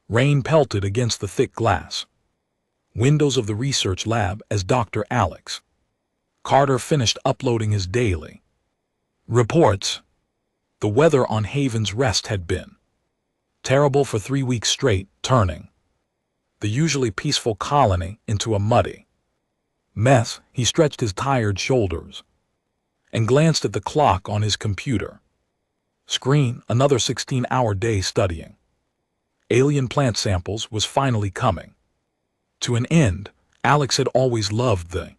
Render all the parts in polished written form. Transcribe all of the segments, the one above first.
Rain pelted against the thick glass. Windows of the research lab as Dr. Alex Carter finished uploading his daily reports. The weather on Haven's Rest had been terrible for 3 weeks straight, turning the usually peaceful colony into a muddy mess. He stretched his tired shoulders and glanced at the clock on his computer screen. Another 16-hour day studying alien plant samples was finally coming to an end. Alex had always loved the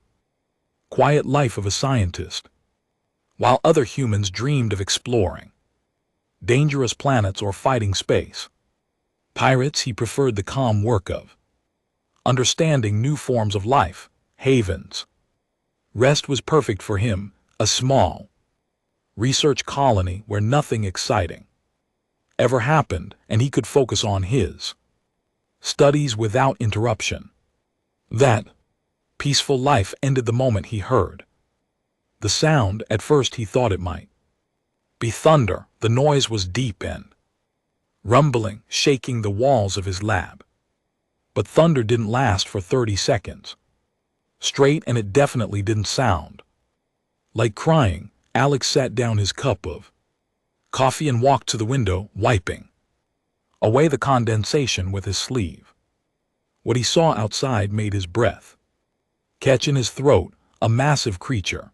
quiet life of a scientist. While other humans dreamed of exploring dangerous planets or fighting space pirates, he preferred the calm work of understanding new forms of life. Haven's Rest was perfect for him, a small research colony where nothing exciting ever happened, and he could focus on his studies without interruption. That peaceful life ended the moment he heard the sound. At first he thought it might be thunder. The noise was deep and rumbling, shaking the walls of his lab. But thunder didn't last for 30 seconds straight, and it definitely didn't sound like crying. Alex sat down his cup of coffee and walked to the window, wiping away the condensation with his sleeve. What he saw outside made his breath catch in his throat. A massive creature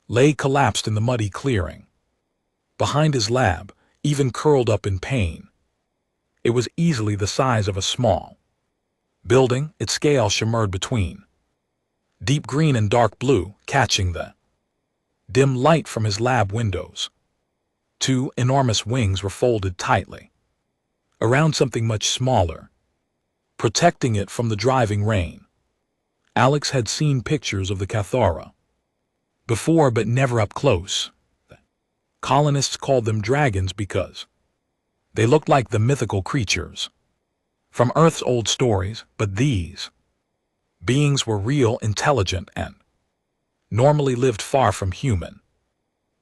lay collapsed in the muddy clearing behind his lab, even curled up in pain. It was easily the size of a small building. Its scale shimmered between deep green and dark blue, catching the dim light from his lab windows. 2 enormous wings were folded tightly around something much smaller, protecting it from the driving rain. Alex had seen pictures of the Cathara before, but never up close. Colonists called them dragons because they looked like the mythical creatures from Earth's old stories, but these beings were real, intelligent, and normally lived far from human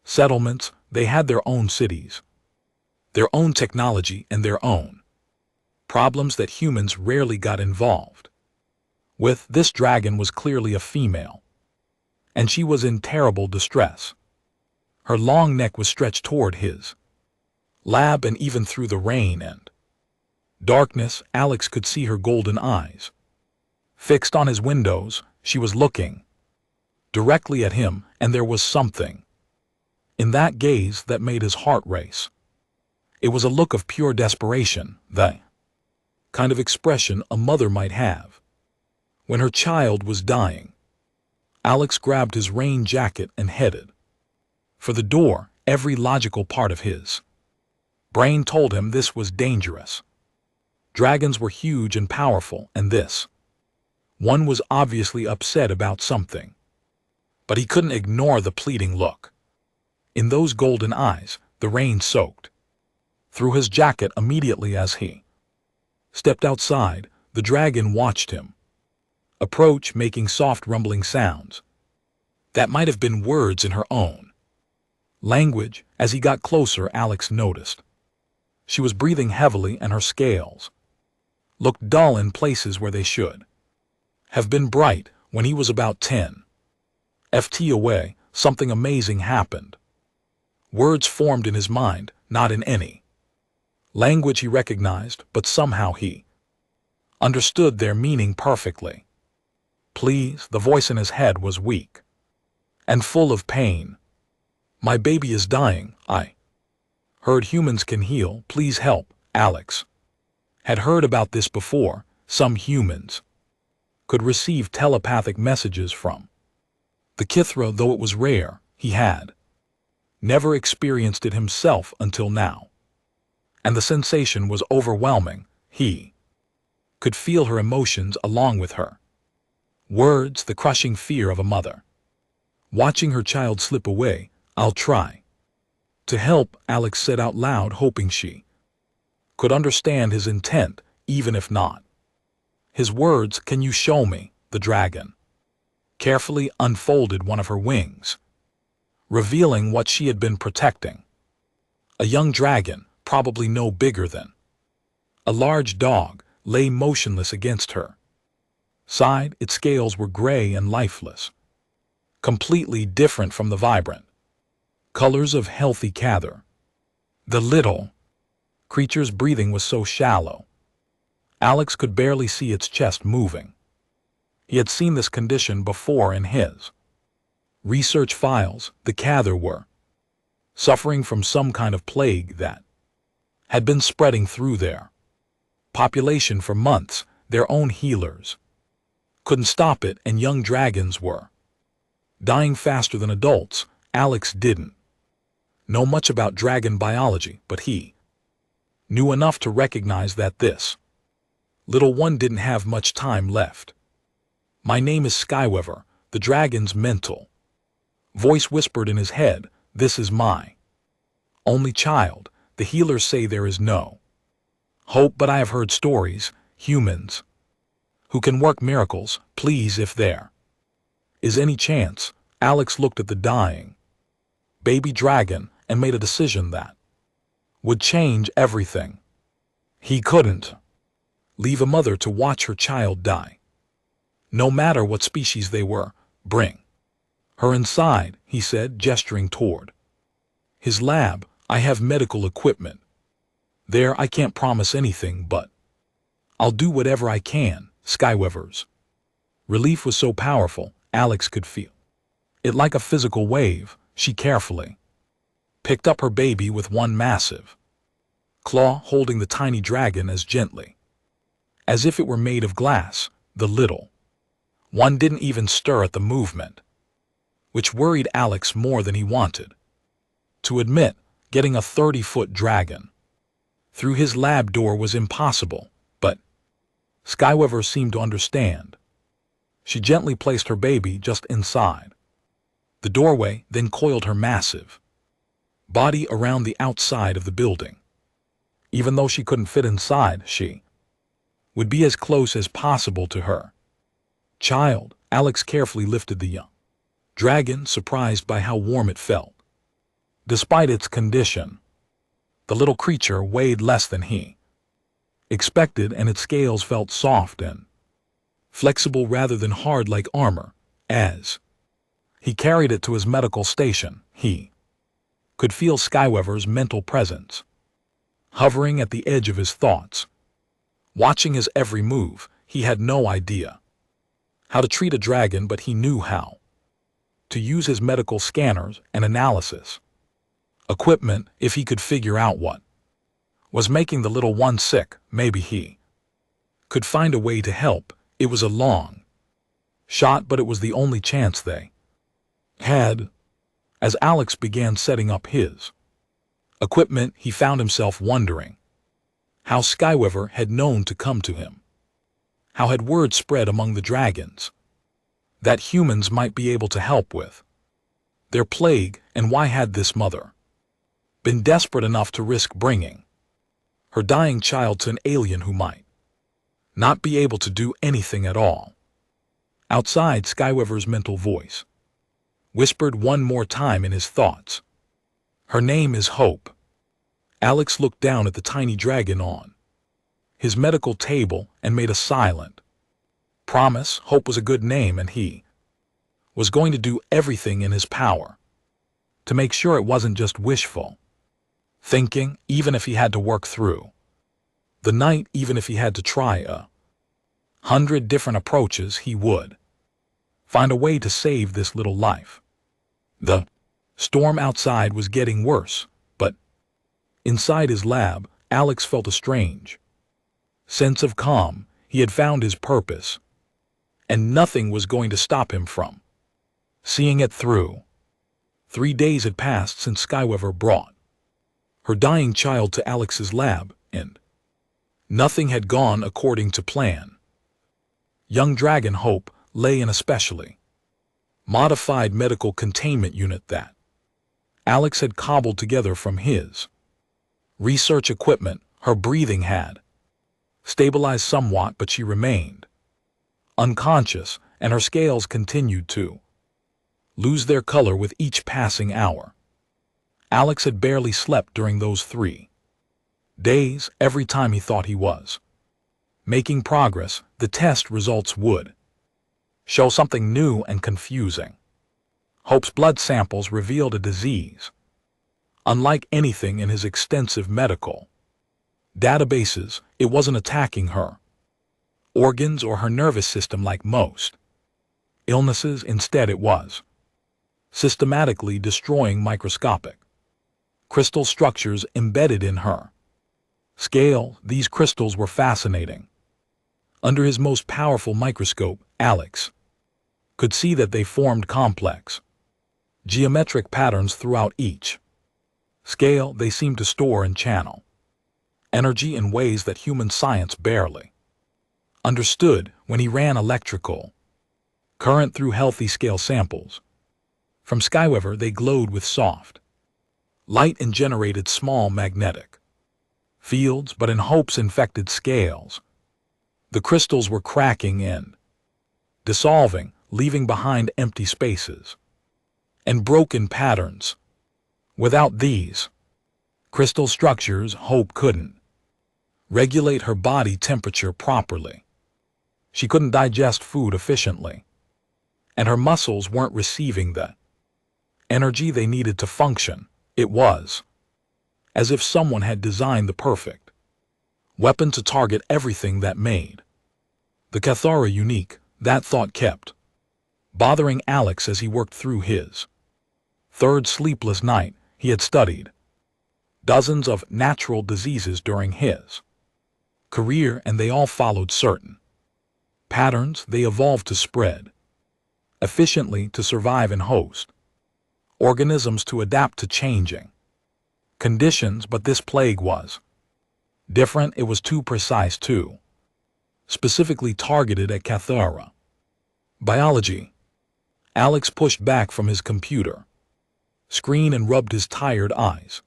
settlements. They had their own cities, their own technology, and their own problems that humans rarely got involved with. This dragon was clearly a female, and she was in terrible distress. Her long neck was stretched toward his lab, and even through the rain and darkness, Alex could see her golden eyes fixed on his windows. She was looking directly at him, and there was something in that gaze that made his heart race. It was a look of pure desperation, the kind of expression a mother might have when her child was dying. Alex grabbed his rain jacket and headed for the door. Every logical part of his brain told him this was dangerous. Dragons were huge and powerful, and this one was obviously upset about something. But he couldn't ignore the pleading look in those golden eyes. The rain soaked through his jacket immediately as he stepped outside. The dragon watched him approach, making soft rumbling sounds that might have been words in her own language. As he got closer, Alex noticed she was breathing heavily, and her scales looked dull in places where they should have been bright. When he was about 10 ft away, something amazing happened. Words formed in his mind, not in any language he recognized, but somehow he understood their meaning perfectly. Please. The voice in his head was weak and full of pain. My baby is dying. I heard humans can heal. Please help. Alex had heard about this before. Some humans could receive telepathic messages from the Kithra, though it was rare. He had never experienced it himself until now, and the sensation was overwhelming. He could feel her emotions along with her words, the crushing fear of a mother watching her child slip away. I'll try to help, Alex said out loud, hoping she could understand his intent, even if not his words. Can you show me? The dragon carefully unfolded one of her wings, revealing what she had been protecting. A young dragon, probably no bigger than A large dog lay motionless against her side. Its scales were gray and lifeless, completely different from the vibrant colors of healthy Cather. The little creature's breathing was so shallow, Alex could barely see its chest moving. He had seen this condition before in his research files. The Cather were suffering from some kind of plague that had been spreading through their population for months. Their own healers couldn't stop it, and young dragons were dying faster than adults. Alex didn't know much about dragon biology, but he knew enough to recognize that this little one didn't have much time left. "My name is Skyweaver," the dragon's mental voice whispered in his head. "This is my only child. The healers say there is no hope, but I have heard stories, humans who can work miracles. Please, if there is any chance." Alex looked at the dying baby dragon and made a decision that would change everything. He couldn't leave a mother to watch her child die, no matter what species they were. "Bring her inside," he said, gesturing toward his lab. "I have medical equipment there. I can't promise anything, but I'll do whatever I can." Skyweaver's relief was so powerful, Alex could feel it like a physical wave. She carefully picked up her baby with one massive claw, holding the tiny dragon as gently as if it were made of glass. The little one didn't even stir at the movement, which worried Alex more than he wanted to admit. Getting a 30-foot dragon through his lab door was impossible, but Skyweaver seemed to understand. She gently placed her baby just inside the doorway, then coiled her massive body around the outside of the building. Even though she couldn't fit inside, she would be as close as possible to her child. Alex carefully lifted the young dragon, surprised by how warm it felt. Despite its condition, the little creature weighed less than he expected, and its scales felt soft and flexible rather than hard like armor. As he carried it to his medical station, he could feel Skyweaver's mental presence hovering at the edge of his thoughts, watching his every move. He had no idea how to treat a dragon, but he knew how to use his medical scanners and analysis equipment. If he could figure out what was making the little one sick, maybe he could find a way to help. It was a long shot, but it was the only chance they had. As Alex began setting up his equipment, he found himself wondering how Skyweaver had known to come to him. How had word spread among the dragons that humans might be able to help with their plague, and why had this mother been desperate enough to risk bringing her dying child to an alien who might not be able to do anything at all? Outside, Skyweaver's mental voice whispered one more time in his thoughts. "Her name is Hope." Alex looked down at the tiny dragon on his medical table and made a silent promise. Hope was a good name, and he was going to do everything in his power to make sure it wasn't just wishful thinking. Even if he had to work through the night, even if he had to try 100 different approaches, he would find a way to save this little life. The storm outside was getting worse, but inside his lab, Alex felt a strange sense of calm. He had found his purpose, and nothing was going to stop him from seeing it through. 3 days had passed since Skyweaver brought her dying child to Alex's lab, and nothing had gone according to plan. Young Dragon Hope lay in a specially modified medical containment unit that Alex had cobbled together from his research equipment. Her breathing had stabilized somewhat, but she remained unconscious, and her scales continued to lose their color with each passing hour. Alex had barely slept during those 3 Days every time he thought he was making progress, the test results would show something new and confusing. Hope's blood samples revealed a disease unlike anything in his extensive medical databases. It wasn't attacking her organs or her nervous system like most illnesses. Instead, it was systematically destroying microscopic crystal structures embedded in her scale. These crystals were fascinating. Under his most powerful microscope, Alex could see that they formed complex geometric patterns throughout each scale. They seemed to store and channel energy in ways that human science barely understood. When he ran electrical current through healthy scale samples from Skyweaver, they glowed with soft light and generated small magnetic fields. But in Hope's infected scales, the crystals were cracking and dissolving, leaving behind empty spaces and broken patterns. Without these crystal structures, Hope couldn't regulate her body temperature properly. She couldn't digest food efficiently, and her muscles weren't receiving the energy they needed to function. It was as if someone had designed the perfect weapon to target everything that made the Cathara unique. That thought kept bothering Alex as he worked through his third sleepless night. He had studied dozens of natural diseases during his career, and they all followed certain patterns. They evolved to spread efficiently, to survive and host organisms, to adapt to changing conditions. But this plague was different. It was too precise, too specifically targeted at Cathara biology. Alex pushed back from his computer screen and rubbed his tired eyes.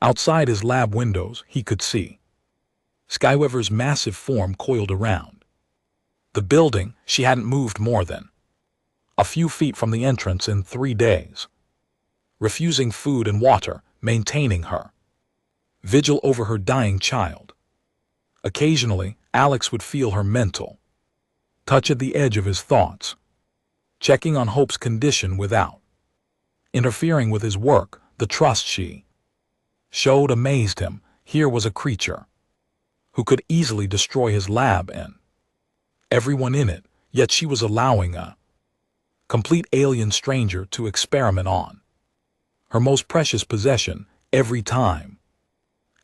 Outside his lab windows, he could see Skyweaver's massive form coiled around the building. She hadn't moved more than a few feet from the entrance in 3 days, refusing food and water, maintaining her vigil over her dying child. Occasionally, Alex would feel her mental touch at the edge of his thoughts, checking on Hope's condition without interfering with his work. The trust she showed amazed him. Here was a creature who could easily destroy his lab and everyone in it, yet she was allowing a complete alien stranger to experiment on her most precious possession. Every time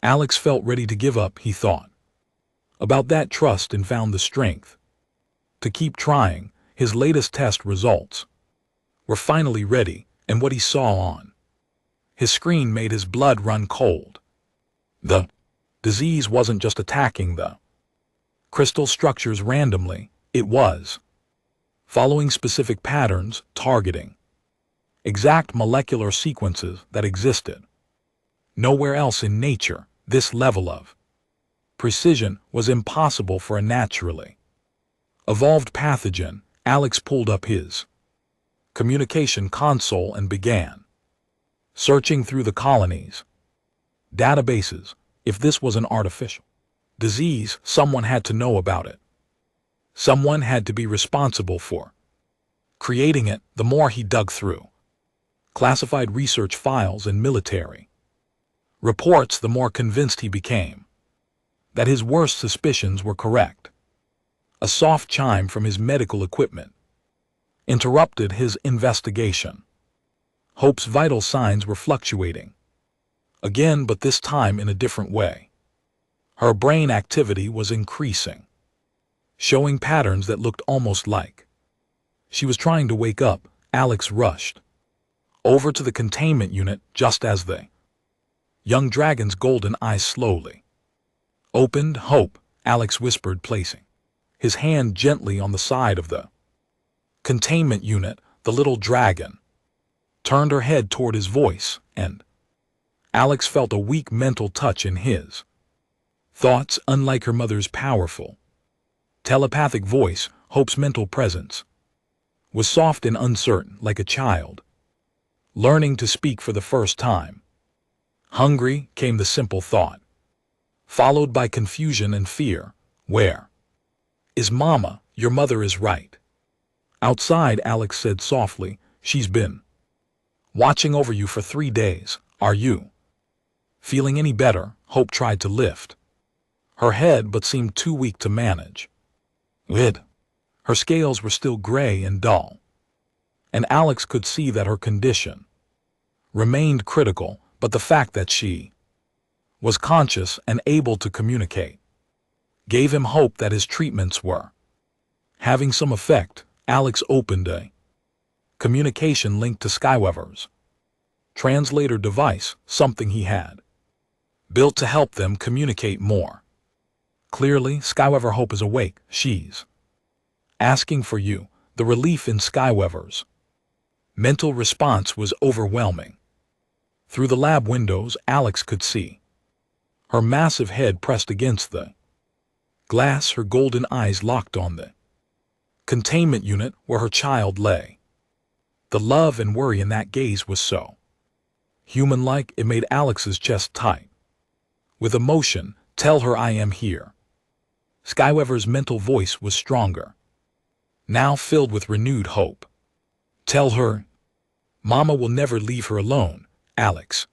Alex felt ready to give up, he thought about that trust and found the strength to keep trying. His latest test results were finally ready, and what he saw on his screen made his blood run cold. The disease wasn't just attacking the crystal structures randomly. It was following specific patterns, targeting exact molecular sequences that existed nowhere else in nature. This level of precision was impossible for a naturally evolved pathogen. Alex pulled up his communication console and began searching through the colony's databases. If this was an artificial disease, someone had to know about it. Someone had to be responsible for creating it. The more he dug through classified research files and military reports, the more convinced he became that his worst suspicions were correct. A soft chime from his medical equipment interrupted his investigation. Hope's vital signs were fluctuating again, but this time in a different way. Her brain activity was increasing, showing patterns that looked almost like she was trying to wake up. Alex rushed over to the containment unit just as the young dragon's golden eyes slowly opened. "Hope," Alex whispered, placing his hand gently on the side of the containment unit. The little dragon turned her head toward his voice, and Alex felt a weak mental touch in his thoughts. Unlike her mother's powerful telepathic voice, Hope's mental presence was soft and uncertain, like a child learning to speak for the first time. "Hungry?" came the simple thought. followed by confusion and fear. Where is Mama? Your mother is right outside, Alex said softly. She's been watching over you for 3 days. Are you feeling any better? Hope tried to lift her head but seemed too weak to manage it. Her scales were still gray and dull, and Alex could see that her condition remained critical, but the fact that she was conscious and able to communicate gave him hope that his treatments were having some effect. Alex opened a communication link to Skyweaver's translator device, something he had built to help them communicate more clearly. Skyweaver, Hope is awake. She's asking for you. The relief in Skyweaver's mental response was overwhelming. Through the lab windows, Alex could see her massive head pressed against the glass, her golden eyes locked on the containment unit where her child lay. The love and worry in that gaze was so human-like it made Alex's chest tight. With emotion, tell her I am here. Skyweaver's mental voice was stronger, now filled with renewed hope. Tell her Mama will never leave her alone. Alex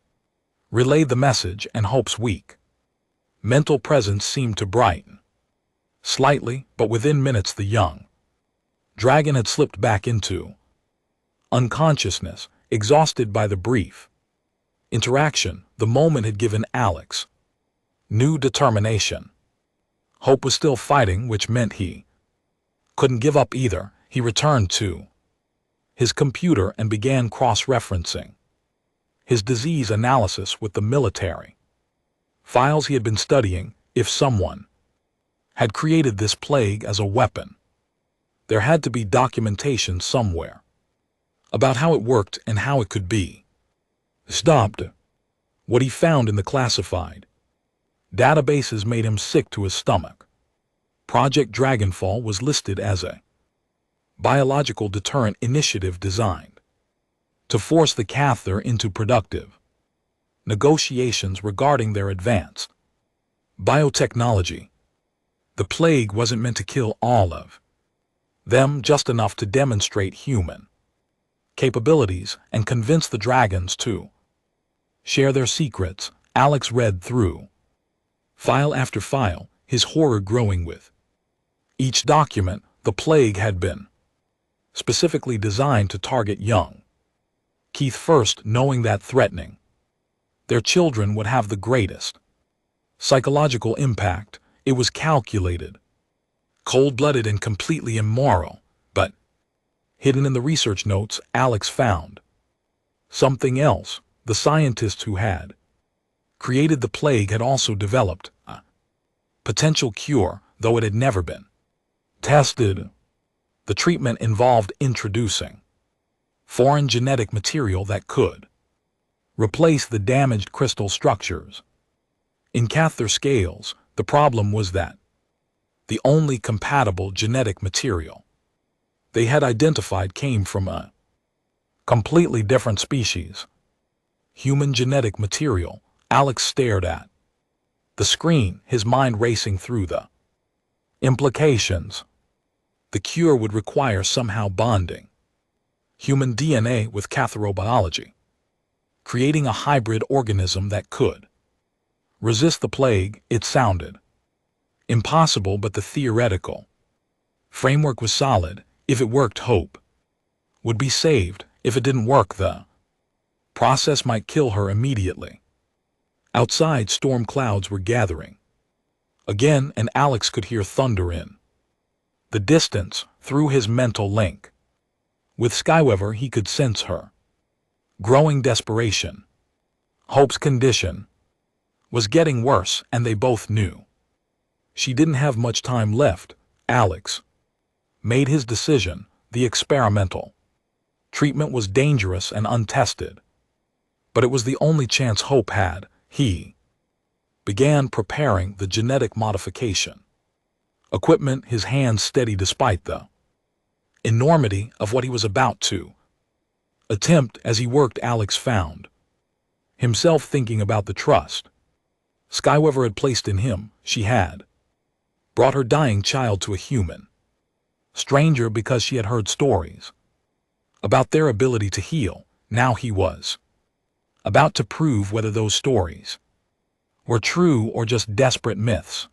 relayed the message, and Hope's weak mental presence seemed to brighten slightly, but within minutes the young dragon had slipped back into unconsciousness, exhausted by the brief interaction. The moment had given Alex new determination. Hope was still fighting, which meant he couldn't give up either. He returned to his computer and began cross-referencing his disease analysis with the military files he had been studying. If someone had created this plague as a weapon, there had to be documentation somewhere about how it worked and how it could be stopped. What he found in the classified databases made him sick to his stomach. Project Dragonfall was listed as a biological deterrent initiative designed to force the Cathar into productive negotiations regarding their advanced biotechnology. The plague wasn't meant to kill all of them, just enough to demonstrate human capabilities and convince the dragons to share their secrets. Alex read through file after file, his horror growing with each document. The plague had been specifically designed to target young Keith first, knowing that threatening their children would have the greatest psychological impact. It was calculated, cold-blooded, and completely immoral. But hidden in the research notes, Alex found something else. The scientists who had created the plague had also developed a potential cure, though it had never been tested. The treatment involved introducing foreign genetic material that could replace the damaged crystal structures in Cathar scales. The problem was that the only compatible genetic material they had identified came from a completely different species. Human genetic material. Alex stared at the screen, his mind racing through the implications. The cure would require somehow bonding human DNA with catharobiology, creating a hybrid organism that could resist the plague. It sounded impossible, but the theoretical framework was solid. If it worked, Hope would be saved. If it didn't work, the process might kill her immediately. Outside, storm clouds were gathering again, and Alex could hear thunder in the distance. Through his mental link with Skyweaver, he could sense her growing desperation. Hope's condition was getting worse, and they both knew she didn't have much time left. Alex made his decision. The experimental treatment was dangerous and untested, but it was the only chance Hope had. He began preparing the genetic modification equipment, his hands steady despite the enormity of what he was about to attempt. As he worked, Alex found himself thinking about the trust Skyweaver had placed in him, she had brought her dying child to a human. Stranger because she had heard stories about their ability to heal. Now he was about to prove whether those stories were true or just desperate myths.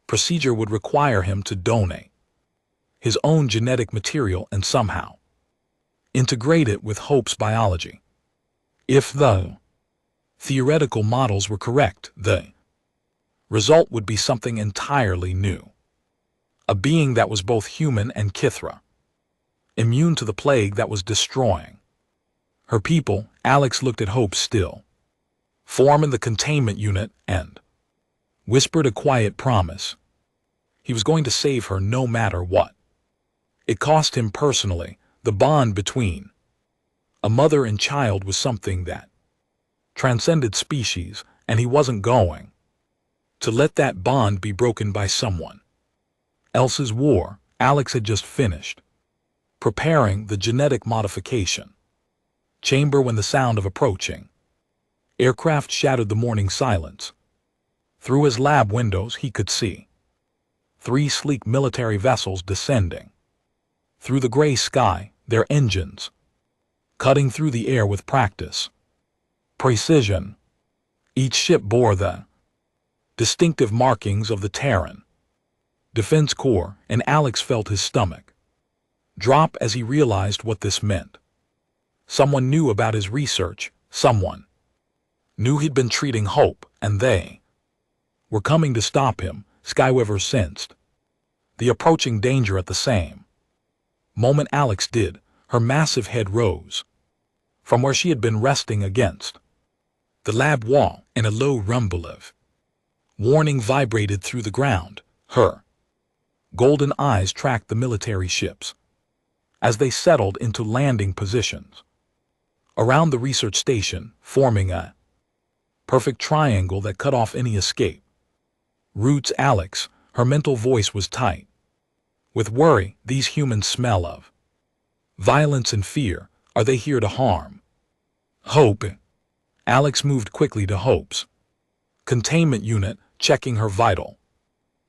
Procedure would require him to donate his own genetic material and somehow integrate it with Hope's biology. If the theoretical models were correct, the result would be something entirely new. A being that was both human and Kithra, immune to the plague that was destroying her people. Alex looked at Hope still form in the containment unit and whispered a quiet promise. He was going to save her no matter what. It cost him personally. The bond between a mother and child was something that transcended species, and he wasn't going to let that bond be broken by someone else's war. Alex had just finished preparing the genetic modification chamber when the sound of approaching aircraft shattered the morning silence. Through his lab windows he could see 3 sleek military vessels descending through the gray sky, their engines cutting through the air with precision. Each ship bore the distinctive markings of the Terran Defense Corps, and Alex felt his stomach drop as he realized what this meant. Someone knew about his research, someone knew he'd been treating Hope, and they were coming to stop him. Skyweaver sensed the approaching danger at the same moment Alex did. Her massive head rose from where she had been resting against the lab wall, and a low rumble of warning vibrated through the ground. Her golden eyes tracked the military ships as they settled into landing positions around the research station, forming a perfect triangle that cut off any escape routes. Alex, her mental voice was tight with worry. These humans smell of violence and fear. Are they here to harm Hope? Alex moved quickly to Hope's containment unit, checking her vital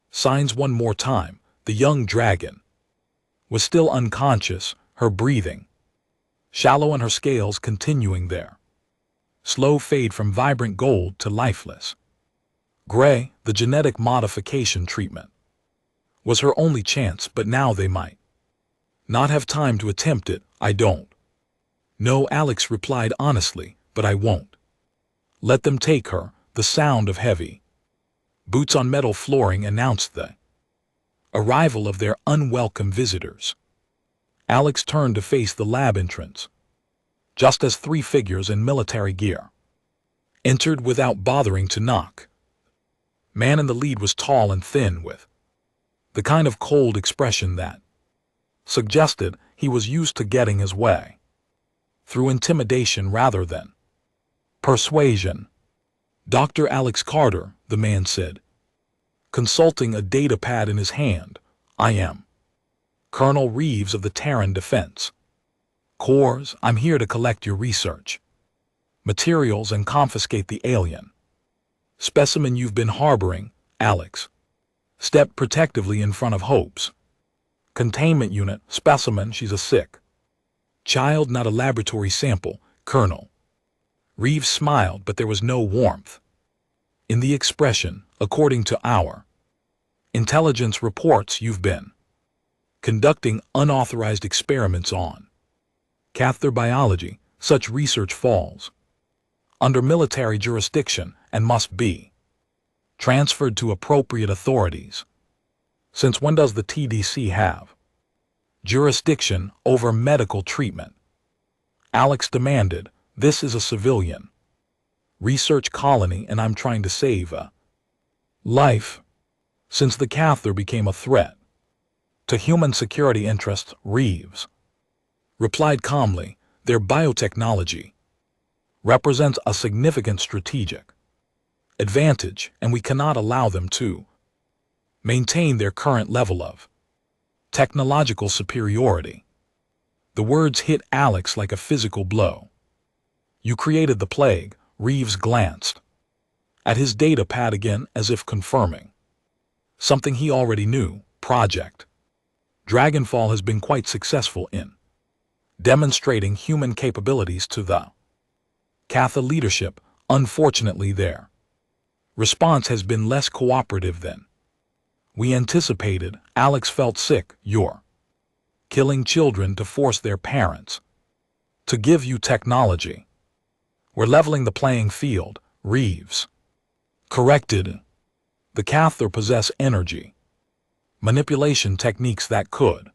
signs one more time. The young dragon was still unconscious, her breathing shallow and her scales continuing their slow fade from vibrant gold to lifeless gray. The genetic modification treatment was her only chance, but now they might not have time to attempt it. I don't know, Alex replied honestly, but I won't let them take her. The sound of heavy boots on metal flooring announced the arrival of their unwelcome visitors. Alex turned to face the lab entrance, just as 3 figures in military gear entered without bothering to knock. Man in the lead was tall and thin, with the kind of cold expression that suggested he was used to getting his way through intimidation rather than persuasion. Dr. Alex Carter, the man said, consulting a data pad in his hand. I am Colonel Reeves of the Terran Defense Corps. I'm here to collect your research materials and confiscate the alien specimen you've been harboring. Alex stepped protectively in front of Hope's containment unit. Specimen, she's a sick child, not a laboratory sample. Colonel Reeves smiled, but there was no warmth in the expression. According to our intelligence reports, you've been conducting unauthorized experiments on Cathar biology. Such research falls under military jurisdiction and must be transferred to appropriate authorities. Since when does the TDC have jurisdiction over medical treatment? Alex demanded. This is a civilian research colony, and I'm trying to save a life. Since the Cathar became a threat to human security interests, Reeves replied calmly, their biotechnology represents a significant strategic advantage, and we cannot allow them to maintain their current level of technological superiority. The words hit Alex like a physical blow. You created the plague. Reeves glanced at his data pad again as if confirming something he already knew. Project Dragonfall has been quite successful in demonstrating human capabilities to the Katha leadership. Unfortunately, their response has been less cooperative than we anticipated. Alex felt sick. You're killing children to force their parents to give you technology. We're leveling the playing field, Reeves corrected. The Cathar possess energy manipulation techniques that could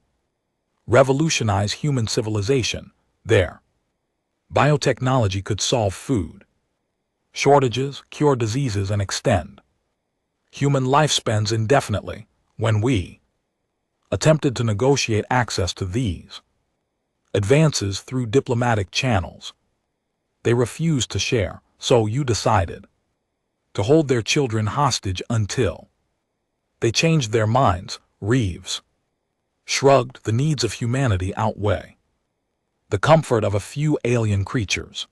revolutionize human civilization. Their biotechnology could solve food shortages, cure diseases, and extend human lifespans indefinitely. When we attempted to negotiate access to these advances through diplomatic channels, they refused to share, so you decided to hold their children hostage until they changed their minds. Reeves shrugged. The needs of humanity outweigh the comfort of a few alien creatures.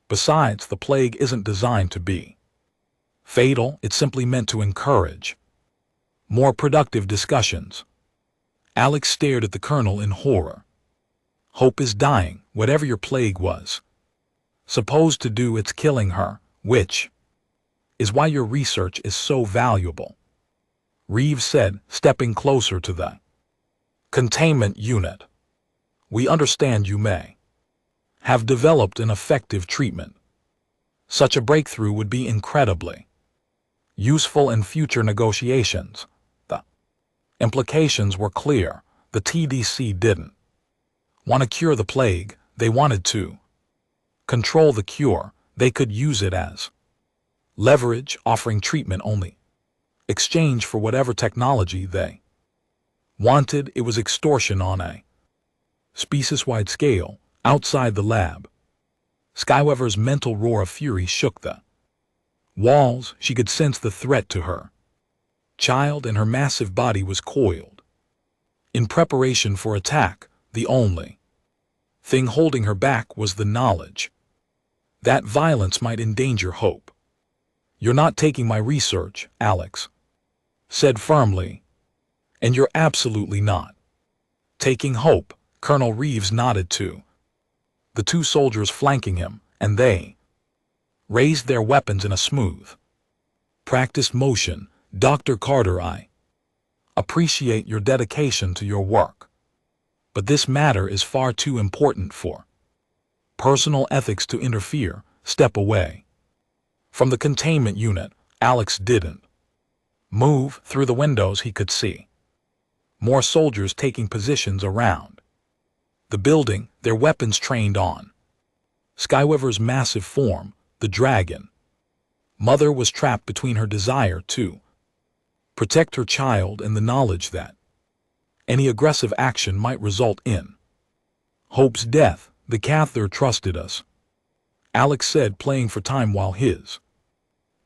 Besides, the plague isn't designed to be fatal. It's simply meant to encourage more productive discussions. Alex stared at the colonel in horror. Hope is dying. Whatever your plague was supposed to do, it's killing her, which is why your research is so valuable, Reeves said, stepping closer to the containment unit. We understand you may have developed an effective treatment. Such a breakthrough would be incredibly useful in future negotiations. The implications were clear. The TDC didn't want to cure the plague. They wanted to control the cure. They could use it as leverage, offering treatment only exchange for whatever technology they wanted. It was extortion on a species-wide scale. Outside the lab, Skyweaver's mental roar of fury shook the walls. She could sense the threat to her child, and her massive body was coiled in preparation for attack. The only thing holding her back was the knowledge that violence might endanger Hope. You're not taking my research, Alex said firmly. And you're absolutely not taking Hope. Colonel Reeves nodded to the two soldiers flanking him, and they raised their weapons in a smooth, practiced motion. Dr. Carter, I appreciate your dedication to your work, but this matter is far too important for personal ethics to interfere. Step away from the containment unit. Alex didn't move. Through the windows he could see more soldiers taking positions around the building, their weapons trained on Skyweaver's massive form. The dragon mother was trapped between her desire to protect her child and the knowledge that any aggressive action might result in Hope's death. The Cathar trusted us, Alex said, playing for time while his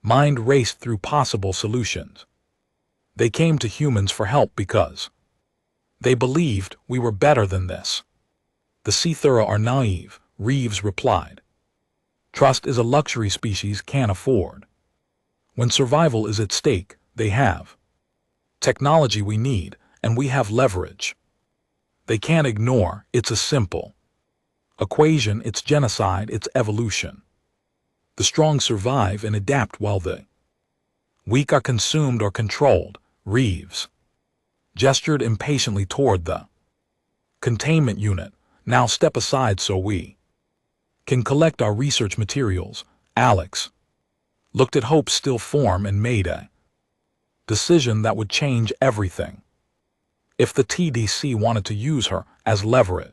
mind raced through possible solutions. They came to humans for help because they believed we were better than this. The Cathar are naive, Reeves replied. Trust is a luxury species can't afford. When survival is at stake, they have technology we need, and we have leverage they can't ignore. It's a simple equation. It's genocide, it's evolution. The strong survive and adapt while the weak are consumed or controlled. Reeves gestured impatiently toward the containment unit. Now step aside so we can collect our research materials. Alex looked at Hope's still form and made a decision that would change everything. If the TDC wanted to use her as leverage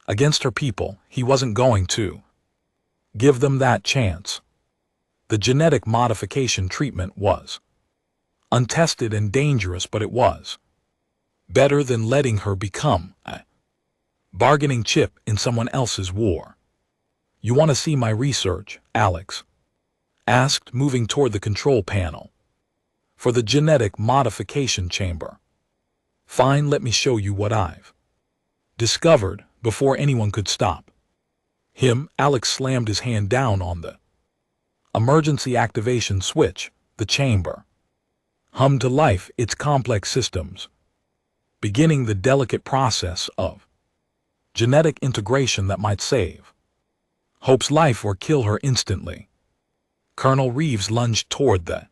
against her people, he wasn't going to give them that chance. The genetic modification treatment was untested and dangerous, but it was better than letting her become a bargaining chip in someone else's war. You want to see my research? Alex asked, moving toward the control panel for the genetic modification chamber. Fine, let me show you what I've discovered. Before anyone could stop him, Alex slammed his hand down on the Emergency activation switch, the chamber. Hum to life its complex systems, beginning the delicate process of genetic integration that might save Hope's life or kill her instantly. Colonel Reeves lunged toward the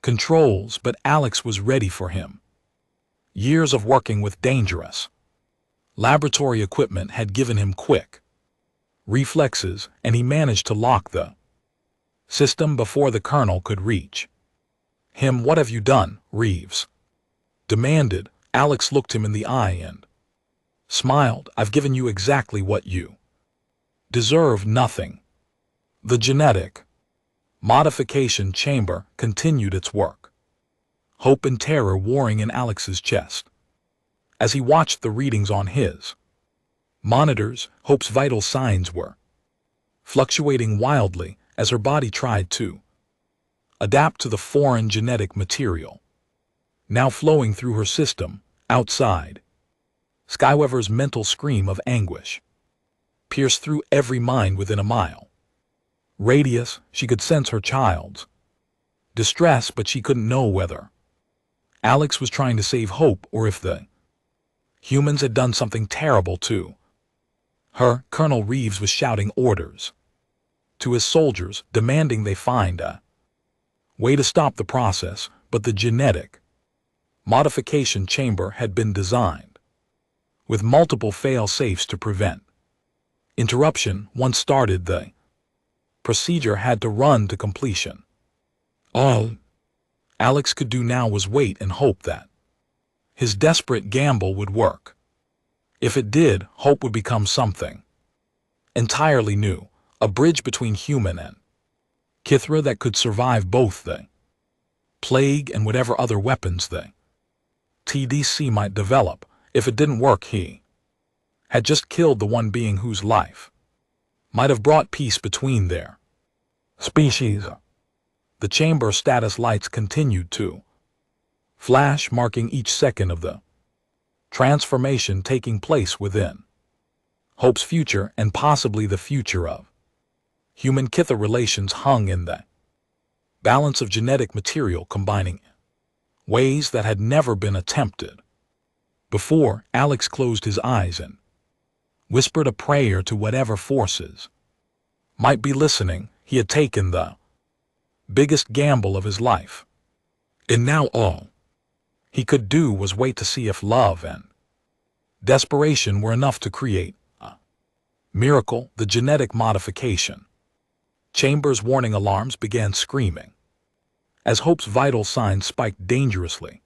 controls, but Alex was ready for him. Years of working with dangerous laboratory equipment had given him quick reflexes, and he managed to lock the system before the colonel could reach him. "What have you done?" Reeves demanded. Alex looked him in the eye and smiled. "I've given you exactly what you deserve, nothing." The genetic modification chamber continued its work, hope and terror warring in Alex's chest. As he watched the readings on his monitors, Hope's vital signs were fluctuating wildly as her body tried to adapt to the foreign genetic material now flowing through her system. Outside, Skyweaver's mental scream of anguish pierced through every mind within a mile radius. She could sense her child's distress, but she couldn't know whether Alex was trying to save Hope or if the humans had done something terrible to her. Colonel Reeves was shouting orders to his soldiers, demanding they find a way to stop the process, but the genetic modification chamber had been designed with multiple fail-safes to prevent interruption. Once started, the procedure had to run to completion. All Alex could do now was wait and hope that his desperate gamble would work. If it did, Hope would become something entirely new, a bridge between human and Kithra that could survive both the plague and whatever other weapons the TDC might develop. If it didn't work, he had just killed the one being whose life might have brought peace between their species. The chamber status lights continued to flash, marking each second of the transformation taking place within Hope's future and possibly the future of human-Kithra relations hung in the balance of genetic material combining ways that had never been attempted before. Alex closed his eyes and whispered a prayer to whatever forces might be listening. He had taken the biggest gamble of his life, and now all he could do was wait to see if love and desperation were enough to create a miracle. The genetic modification chamber's warning alarms began screaming as Hope's vital signs spiked dangerously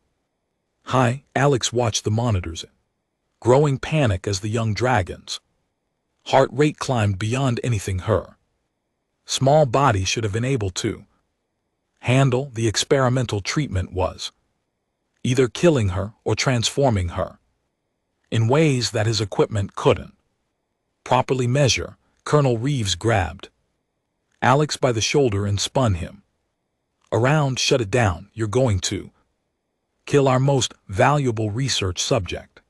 high. Alex watched the monitors in growing panic as the young dragon's heart rate climbed beyond anything her small body should have been able to handle. The experimental treatment was either killing her or transforming her in ways that his equipment couldn't properly measure. Colonel Reeves grabbed Alex by the shoulder and spun him around. "Shut it down. You're going to kill our most valuable research subject."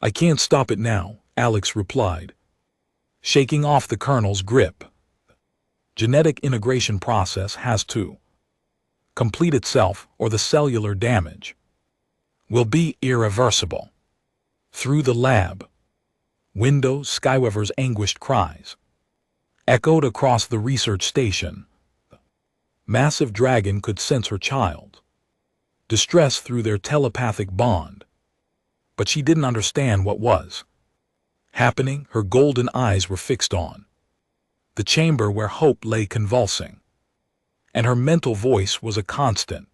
"I can't stop it now," Alex replied, shaking off the colonel's grip. "Genetic integration process has to complete itself or the cellular damage will be irreversible." Through the lab windows, Skyweaver's anguished cries echoed across the research station. The massive dragon could sense her child's distress through their telepathic bond, but she didn't understand what was happening. Her golden eyes were fixed on the chamber where Hope lay convulsing, and her mental voice was a constant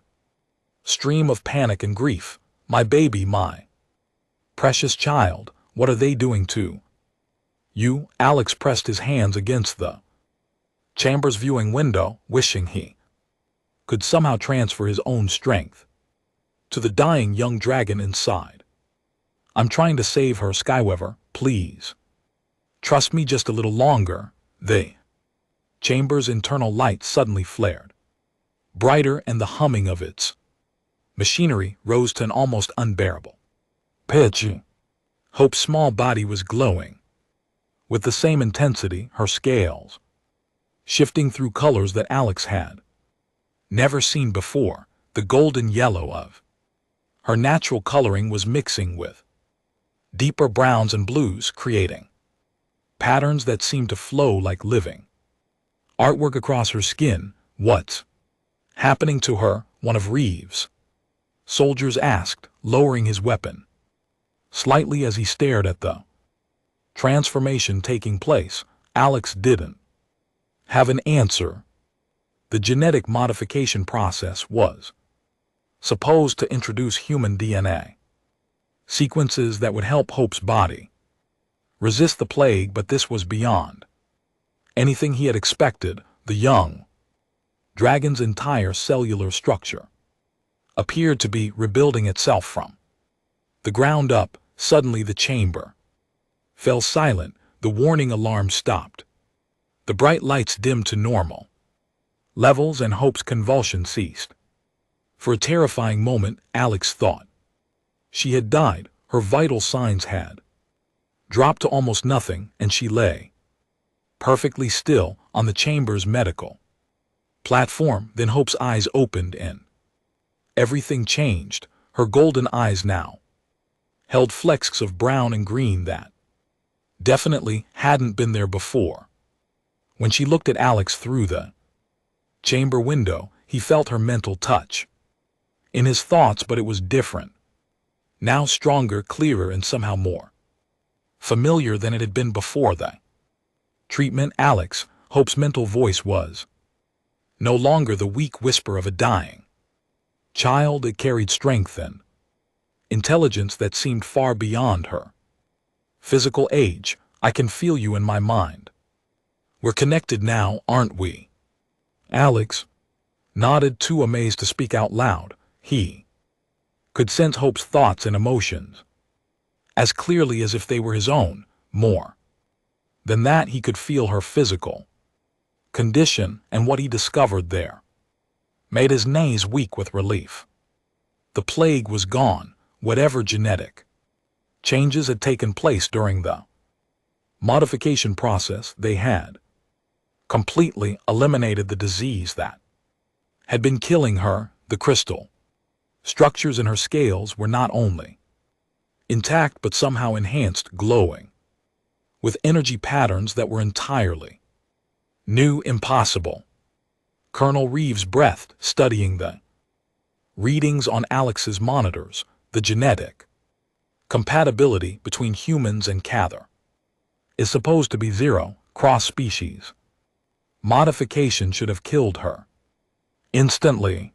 stream of panic and grief. "My baby, my precious child, what are they doing to you?" Alex pressed his hands against the chamber's viewing window, wishing he could somehow transfer his own strength to the dying young dragon inside. "I'm trying to save her, Skyweaver. Please trust me just a little longer." The chamber's internal light suddenly flared brighter, and the humming of its machinery rose to an almost unbearable pitch. Hope's small body was glowing with the same intensity, her scales shifting through colors that Alex had never seen before. The golden yellow of her natural coloring was mixing with deeper browns and blues, creating patterns that seemed to flow like living artwork across her skin. "What's happening to her?" one of Reeves' soldiers asked, lowering his weapon slightly as he stared at the transformation taking place. Alex didn't have an answer. The genetic modification process was supposed to introduce human DNA sequences that would help Hope's body resist the plague, but this was beyond anything he had expected. The young dragon's entire cellular structure appeared to be rebuilding itself from the ground up. Suddenly the chamber fell silent. The warning alarm stopped. The bright lights dimmed to normal levels and Hope's convulsion ceased. For a terrifying moment, Alex thought she had died. Her vital signs had dropped to almost nothing, and she lay perfectly still on the chamber's medical platform. Then Hope's eyes opened and everything changed. Her golden eyes now held flecks of brown and green that definitely hadn't been there before. When she looked at Alex through the chamber window, he felt her mental touch in his thoughts, but it was different. Now stronger, clearer, and somehow more familiar than it had been before the treatment. Alex, Hope's mental voice was no longer the weak whisper of a dying child. It carried strength and intelligence that seemed far beyond her physical age. "I can feel you in my mind. We're connected now, aren't we?" Alex nodded, too amazed to speak out loud. He could sense Hope's thoughts and emotions as clearly as if they were his own. More than that, he could feel her physical condition, and what he discovered there made his knees weak with relief. The plague was gone. Whatever genetic changes had taken place during the modification process, they had completely eliminated the disease that had been killing her. The crystal structures in her scales were not only intact but somehow enhanced, glowing with energy patterns that were entirely new. Impossible. Colonel Reeves breathed, studying the readings on Alex's monitors. The genetic compatibility between humans and Cather is supposed to be zero. Cross-species modification should have killed her instantly.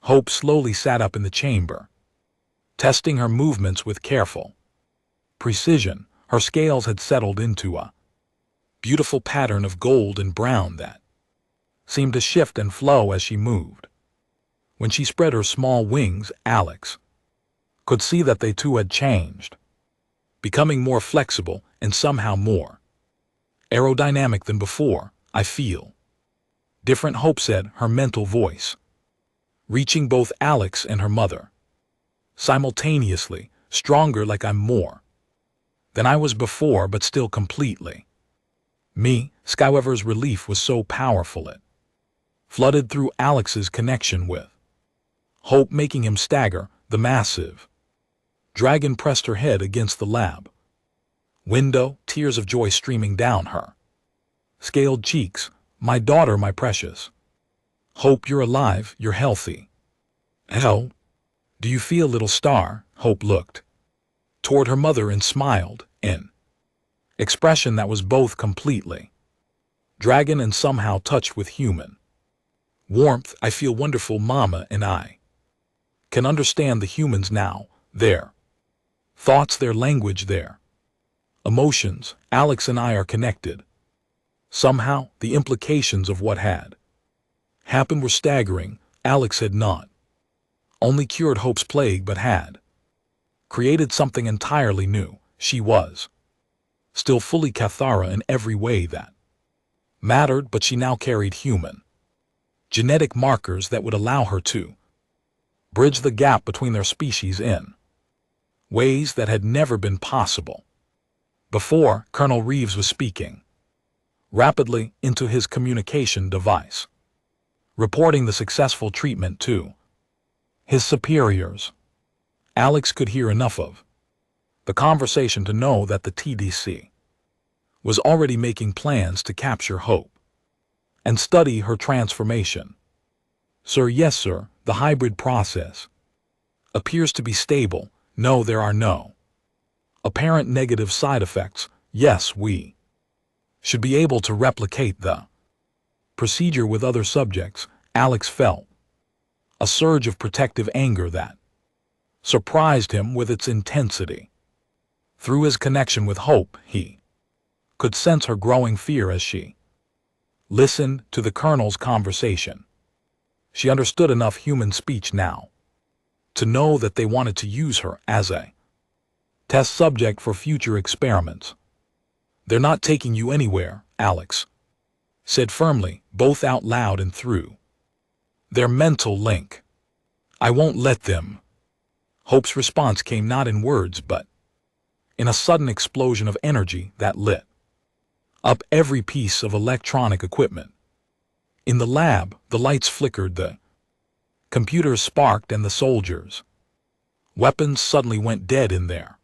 Hope slowly sat up in the chamber, testing her movements with careful precision. Her scales had settled into a beautiful pattern of gold and brown that seemed to shift and flow as she moved. When she spread her small wings, Alex could see that they too had changed, becoming more flexible and somehow more aerodynamic than before. "I feel different," Hope said, her mental voice reaching both Alex and her mother simultaneously. "Stronger, like I'm more than I was before, but still completely me." Skyweaver's relief was so powerful it flooded through Alex's connection with Hope, making him stagger. The massive dragon pressed her head against the lab window, tears of joy streaming down her scaled cheeks. "My daughter, my precious Hope, you're alive, you're healthy." "Hell, do you feel, little star?" Hope looked toward her mother and smiled, in expression that was both completely dragon and somehow touched with human warmth. "I feel wonderful, Mama, and I can understand the humans now. Their thoughts, their language, their emotions. Alex and I are connected. Somehow, the implications of what had happened were staggering. Alex had not only cured Hope's plague but had created something entirely new. She was still fully Cathara in every way that mattered, but she now carried human genetic markers that would allow her to bridge the gap between their species in ways that had never been possible before. Colonel Reeves was speaking rapidly into his communication device, reporting the successful treatment to his superiors. Alex could hear enough of the conversation to know that the TDC was already making plans to capture Hope and study her transformation. Sir, yes, sir, the hybrid process appears to be stable. No, there are no apparent negative side effects. Yes, we should be able to replicate the procedure with other subjects. Alex felt a surge of protective anger that surprised him with its intensity. Through his connection with Hope, he could sense her growing fear as she listened to the Colonel's conversation. She understood enough human speech now to know that they wanted to use her as a test subject for future experiments. "They're not taking you anywhere," Alex said firmly, both out loud and through their mental link. "I won't let them." Hope's response came not in words but in a sudden explosion of energy that lit up every piece of electronic equipment. In the lab, the lights flickered, the computers sparked, and the soldiers' weapons suddenly went dead in their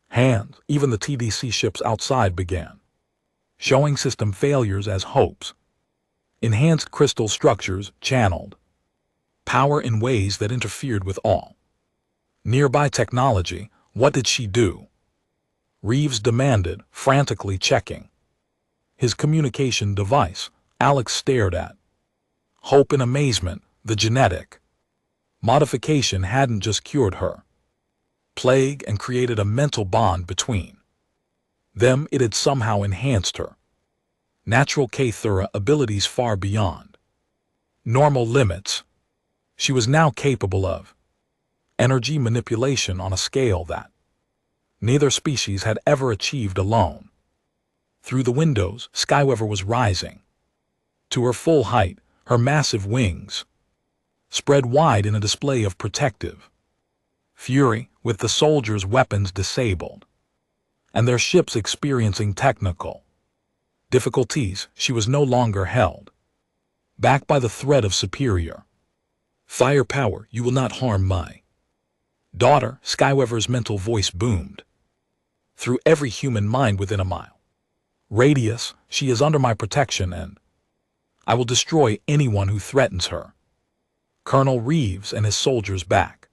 hands. Even the TDC ships outside began showing system failures as Hope's enhanced crystal structures channeled power in ways that interfered with all nearby technology. What did she do? Reeves demanded, frantically checking his communication device. Alex stared at Hope in amazement. The genetic modification hadn't just cured her plague and created a mental bond between them, it had somehow enhanced her natural K-Thura abilities far beyond normal limits. She was now capable of energy manipulation on a scale that neither species had ever achieved alone. Through the windows, Skyweaver was rising to her full height, her massive wings spread wide in a display of protective fury, with the soldiers' weapons disabled and their ships experiencing technical difficulties. She was no longer held back by the threat of superior firepower. "You will not harm my daughter," Skyweaver's mental voice boomed through every human mind within a mile radius. "She is under my protection, and I will destroy anyone who threatens her." Colonel Reeves and his soldiers back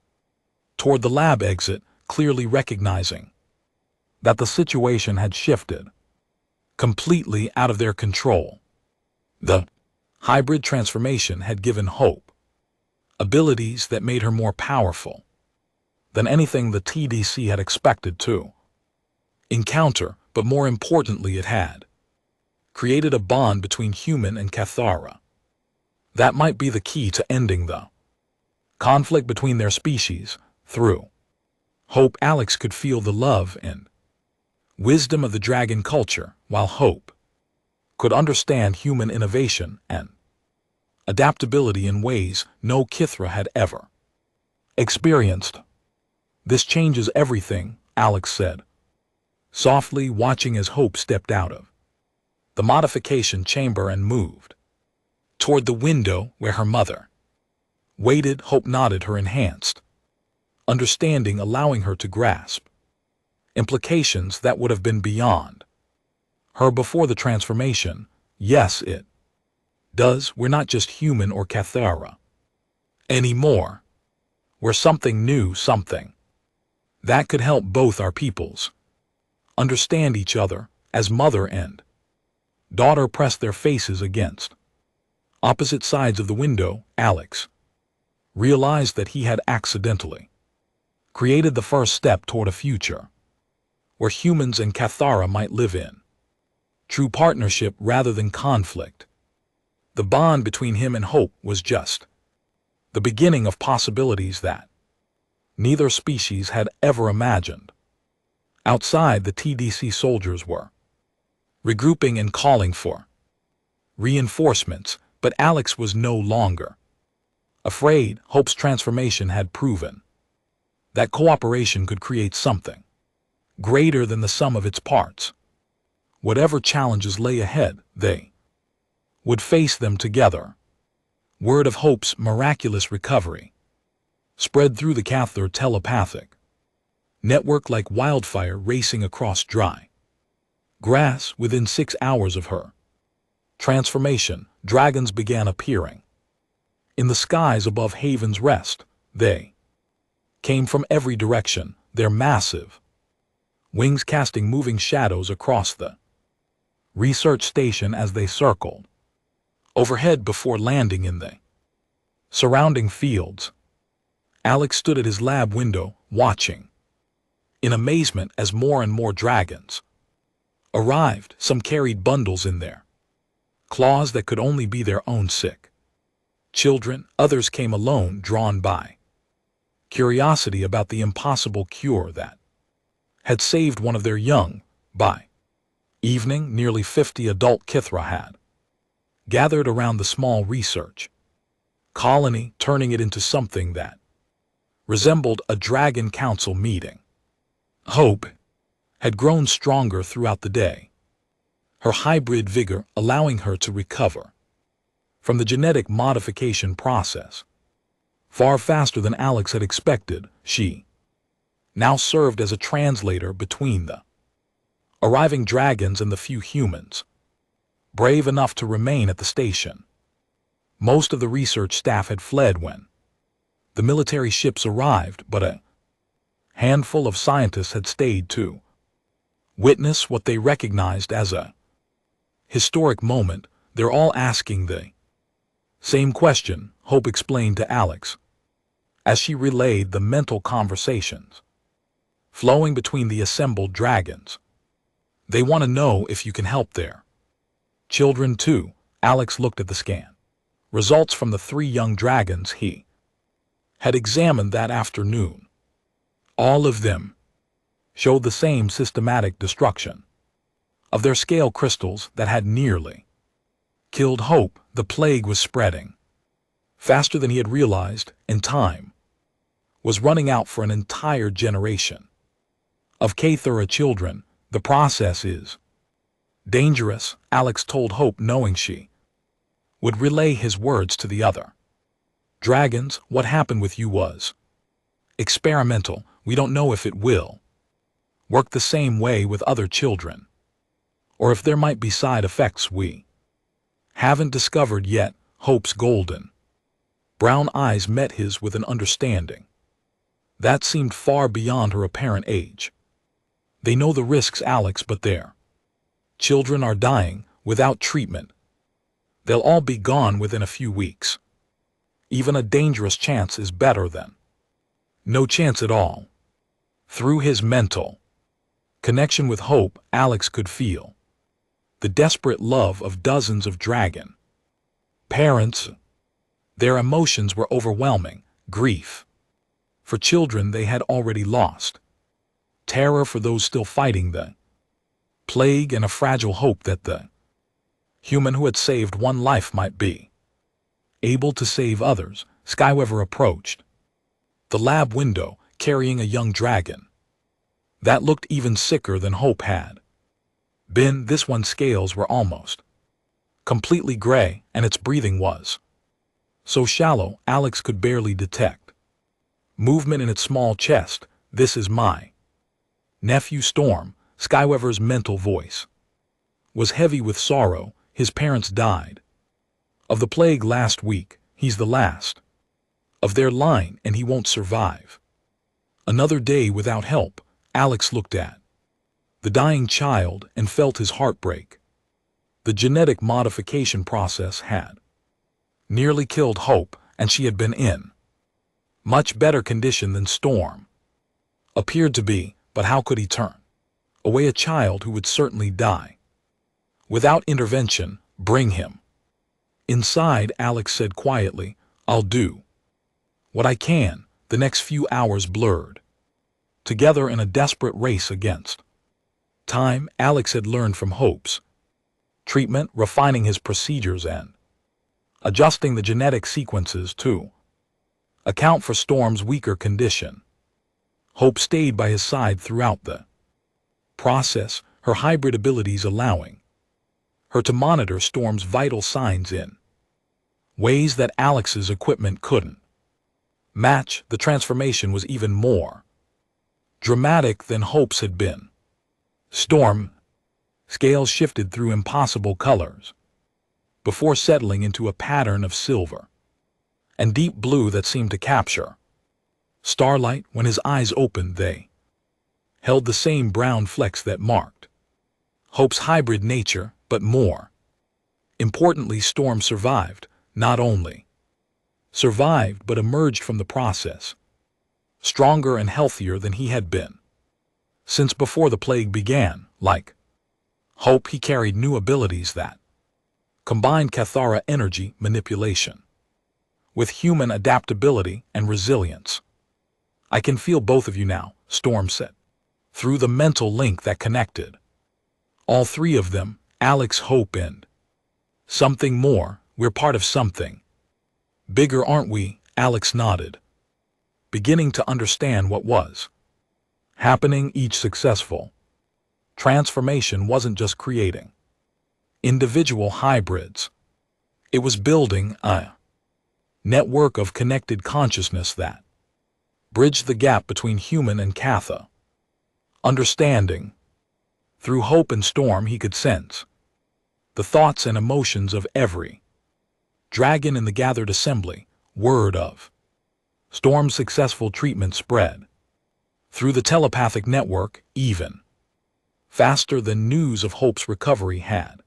toward the lab exit, clearly recognizing that the situation had shifted completely out of their control. The hybrid transformation had given Hope abilities that made her more powerful than anything the TDC had expected to encounter, but more importantly, it had created a bond between human and Cathara that might be the key to ending the conflict between their species. Through Hope, Alex could feel the love and wisdom of the dragon culture, while Hope could understand human innovation and adaptability in ways no Kithra had ever experienced. "This changes everything," Alex said softly, watching as Hope stepped out of the modification chamber and moved toward the window where her mother waited. Hope nodded, her enhanced understanding allowing her to grasp implications that would have been beyond her before the transformation. "Yes, it does. We're not just human or Cathara anymore. We're something new, something that could help both our peoples understand each other." As mother and daughter pressed their faces against opposite sides of the window, Alex realized that he had accidentally created the first step toward a future where humans and Cathara might live in true partnership rather than conflict. The bond between him and Hope was just the beginning of possibilities that neither species had ever imagined. Outside, the TDC soldiers were regrouping and calling for reinforcements, but Alex was no longer afraid. Hope's transformation had proven that cooperation could create something greater than the sum of its parts. Whatever challenges lay ahead, they would face them together. Word of Hope's miraculous recovery spread through the Cathar telepathic network like wildfire racing across dry grass. Within 6 hours of her transformation, dragons began appearing in the skies above Haven's Rest. They came from every direction, their massive wings casting moving shadows across the research station as they circled overhead before landing in the surrounding fields. Alex stood at his lab window, watching in amazement as more and more dragons arrived. Some carried bundles in their claws that could only be their own sick children. Others came alone, drawn by curiosity about the impossible cure that had saved one of their young. By evening, nearly 50 adult Kithra had gathered around the small research colony, turning it into something that resembled a Dragon Council meeting. Hope had grown stronger throughout the day, her hybrid vigor allowing her to recover from the genetic modification process far faster than Alex had expected. She now served as a translator between the arriving dragons and the few humans brave enough to remain at the station. Most of the research staff had fled when the military ships arrived, but a handful of scientists had stayed to witness what they recognized as a historic moment. They're all asking the same question, Hope explained to Alex as she relayed the mental conversations flowing between the assembled dragons. They want to know if you can help their children too. Alex looked at the scan results from the 3 young dragons he had examined that afternoon. All of them showed the same systematic destruction of their scale crystals that had nearly killed Hope. The plague was spreading faster than he had realized, and time was running out for an entire generation of Cathara children. The process is dangerous, Alex told Hope, knowing she would relay his words to the other dragons. What happened with you was experimental. We don't know if it will work the same way with other children, or if there might be side effects we haven't discovered yet. Hope's golden brown eyes met his with an understanding that seemed far beyond her apparent age. They know the risks, Alex, but their children are dying without treatment. They'll all be gone within a few weeks. Even a dangerous chance is better than no chance at all. Through his mental connection with Hope, Alex could feel the desperate love of dozens of dragon parents. Their emotions were overwhelming: grief for children they had already lost, terror for those still fighting the plague, and a fragile hope that the human who had saved one life might be able to save others. Skyweaver approached the lab window, carrying a young dragon that looked even sicker than Hope had been. This one's scales were almost completely gray, and its breathing was so shallow Alex could barely detect movement in its small chest. This is my nephew Storm. Skyweaver's mental voice was heavy with sorrow. His parents died of the plague last week. He's the last of their line, and he won't survive another day without help. Alex looked at the dying child and felt his heart break. The genetic modification process had nearly killed Hope, and she had been in much better condition than Storm appeared to be. But how could he turn away a child who would certainly die without intervention? Bring him inside, Alex said quietly. I'll do what I can. The next few hours blurred together in a desperate race against time. Alex had learned from Hope's treatment, refining his procedures and adjusting the genetic sequences to account for Storm's weaker condition. Hope stayed by his side throughout the process, her hybrid abilities allowing her to monitor Storm's vital signs in ways that Alex's equipment couldn't match. The transformation was even more dramatic than Hope's had been. Storm scales shifted through impossible colors before settling into a pattern of silver and deep blue that seemed to capture starlight. When his eyes opened, they held the same brown flecks that marked Hope's hybrid nature, but more importantly, Storm survived. Not only survived, but emerged from the process stronger and healthier than he had been since before the plague began. Like Hope, he carried new abilities that combined Cathara energy manipulation with human adaptability and resilience. "I can feel both of you now," Storm said, through the mental link that connected all three of them, Alex, Hope, and something more. "We're part of something bigger, aren't we?" Alex nodded, beginning to understand what was happening. Each successful transformation wasn't just creating individual hybrids. It was building a network of connected consciousness that bridged the gap between human and Catha understanding. Through Hope and Storm, he could sense the thoughts and emotions of every dragon in the gathered assembly. Word of Storm's successful treatment spread through the telepathic network even faster than news of Hope's recovery had.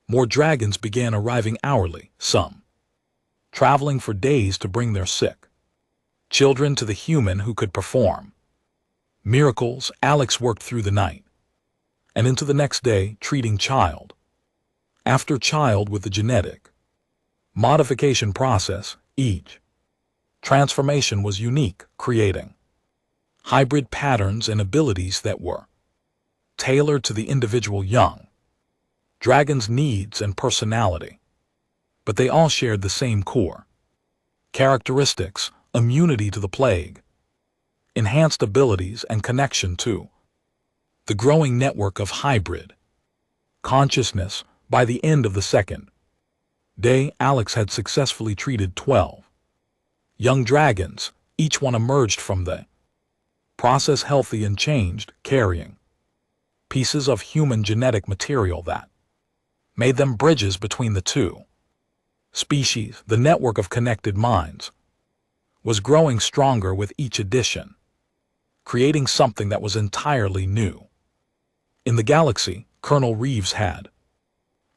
More dragons began arriving hourly, some traveling for days to bring their sick children to the human who could perform miracles. Alex worked through the night and into the next day, treating child after child with the genetic modification process. Each transformation was unique, creating hybrid patterns and abilities that were tailored to the individual young dragon's needs and personality. But they all shared the same core characteristics: immunity to the plague, enhanced abilities, and connection to the growing network of hybrid consciousness. By the end of the second day, Alex had successfully treated 12 young dragons. Each one emerged from the process healthy and changed, carrying pieces of human genetic material that made them bridges between the two species. The network of connected minds was growing stronger with each addition, creating something that was entirely new. In the galaxy, Colonel Reeves had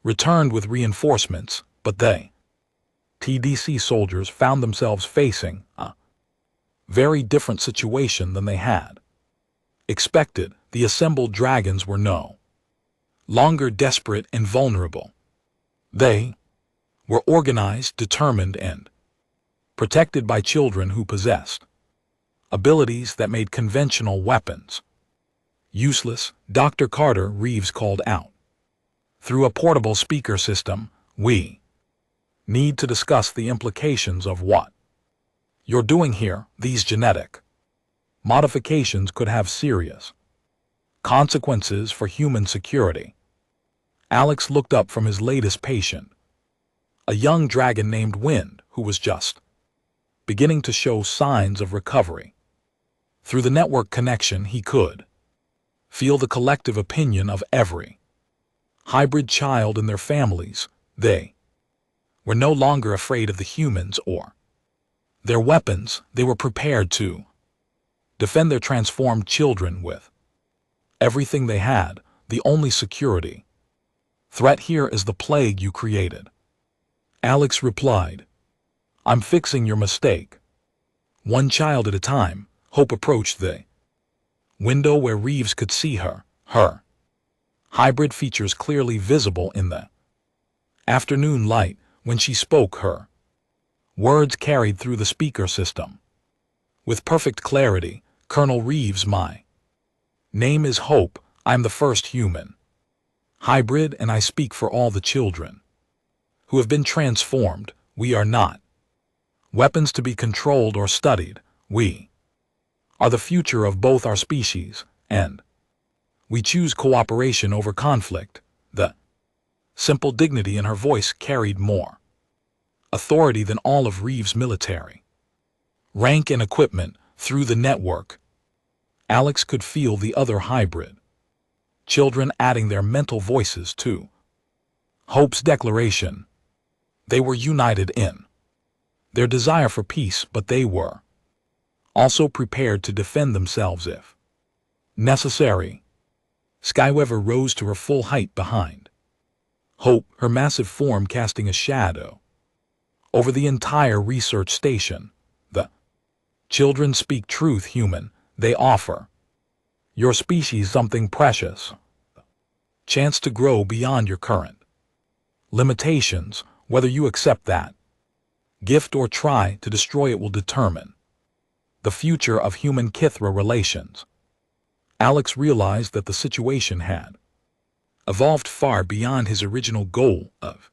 returned with reinforcements, but they, TDC soldiers, found themselves facing a very different situation than they had expected. The assembled dragons were no longer desperate and vulnerable. They were organized, determined, and protected by children who possessed abilities that made conventional weapons useless. Dr. Carter Reeves called out through a portable speaker system, "We need to discuss the implications of what you're doing here. These genetic modifications could have serious consequences for human security." Alex looked up from his latest patient, a young dragon named Wind, who was just beginning to show signs of recovery. Through the network connection, he could feel the collective opinion of every hybrid child and their families. They were no longer afraid of the humans or their weapons. They were prepared to defend their transformed children with everything they had. The only security threat here is the plague you created, Alex replied. "I'm fixing your mistake, one child at a time." Hope approached the window where Reeves could see her hybrid features clearly visible in the afternoon light. When she spoke, her words carried through the speaker system with perfect clarity. "Colonel Reeves, my name is Hope. I'm the first human hybrid, and I speak for all the children who have been transformed. We are not weapons to be controlled or studied. We are the future of both our species, and We choose cooperation over conflict. The simple dignity in her voice carried more authority than all of Reeves' military rank and equipment. Through the network, Alex could feel the other hybrid children adding their mental voices to Hope's declaration. They were united in their desire for peace, but they were also prepared to defend themselves if necessary. Skyweaver rose to her full height behind Hope, her massive form casting a shadow over the entire research station. The children speak truth, human. They offer your species something precious. Chance to grow beyond your current limitations. Whether you accept that gift or try to destroy it will determine the future of human-Kithra relations. Alex realized that the situation had evolved far beyond his original goal of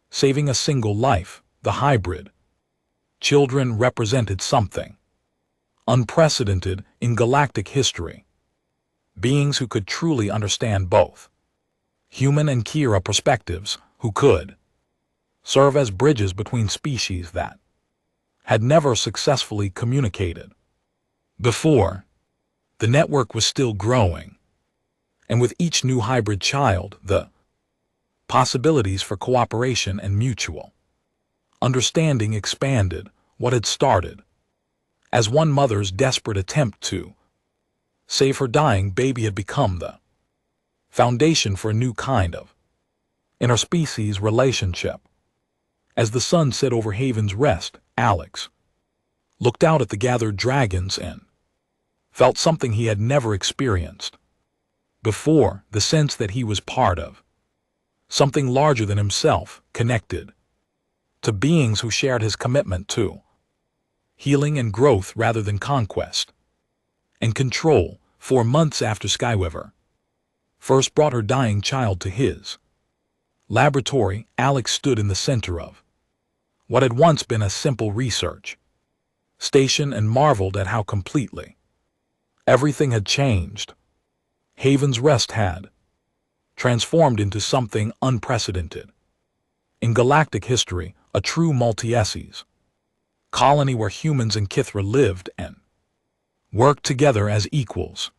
saving a single life. The hybrid children represented something unprecedented in galactic history. Beings who could truly understand both human and Kira perspectives, who could serve as bridges between species that had never successfully communicated before. The network was still growing, and with each new hybrid child, the possibilities for cooperation and mutual understanding expanded. What had started as one mother's desperate attempt to save her dying baby had become the foundation for a new kind of interspecies relationship. As the sun set over Haven's Rest, Alex looked out at the gathered dragons and felt something he had never experienced before, the sense that he was part of something larger than himself, connected to beings who shared his commitment to healing and growth rather than conquest and control. 4 months after Skyweaver first brought her dying child to his laboratory, Alex stood in the center of what had once been a simple research station and marveled at how completely everything had changed. Haven's Rest had transformed into something unprecedented in galactic history, a true multi-species colony where humans and Kithra lived and worked together as equals.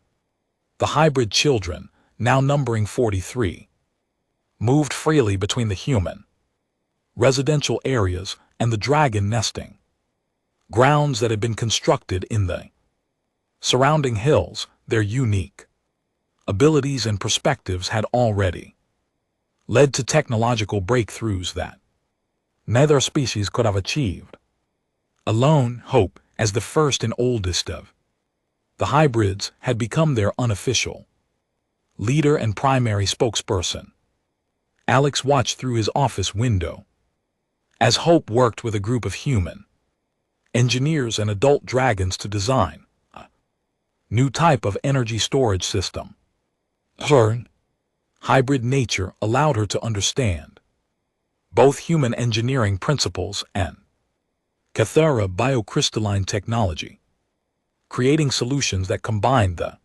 The hybrid children, now numbering 43, moved freely between the human residential areas and the dragon nesting grounds that had been constructed in the surrounding hills. Their unique abilities and perspectives had already led to technological breakthroughs that neither species could have achieved alone. Hope, as the first and oldest of the hybrids, had become their unofficial leader and primary spokesperson. Alex watched through his office window as Hope worked with a group of human engineers and adult dragons to design a new type of energy storage system. Her hybrid nature allowed her to understand both human engineering principles and Kithra biocrystalline technology, creating solutions that combined the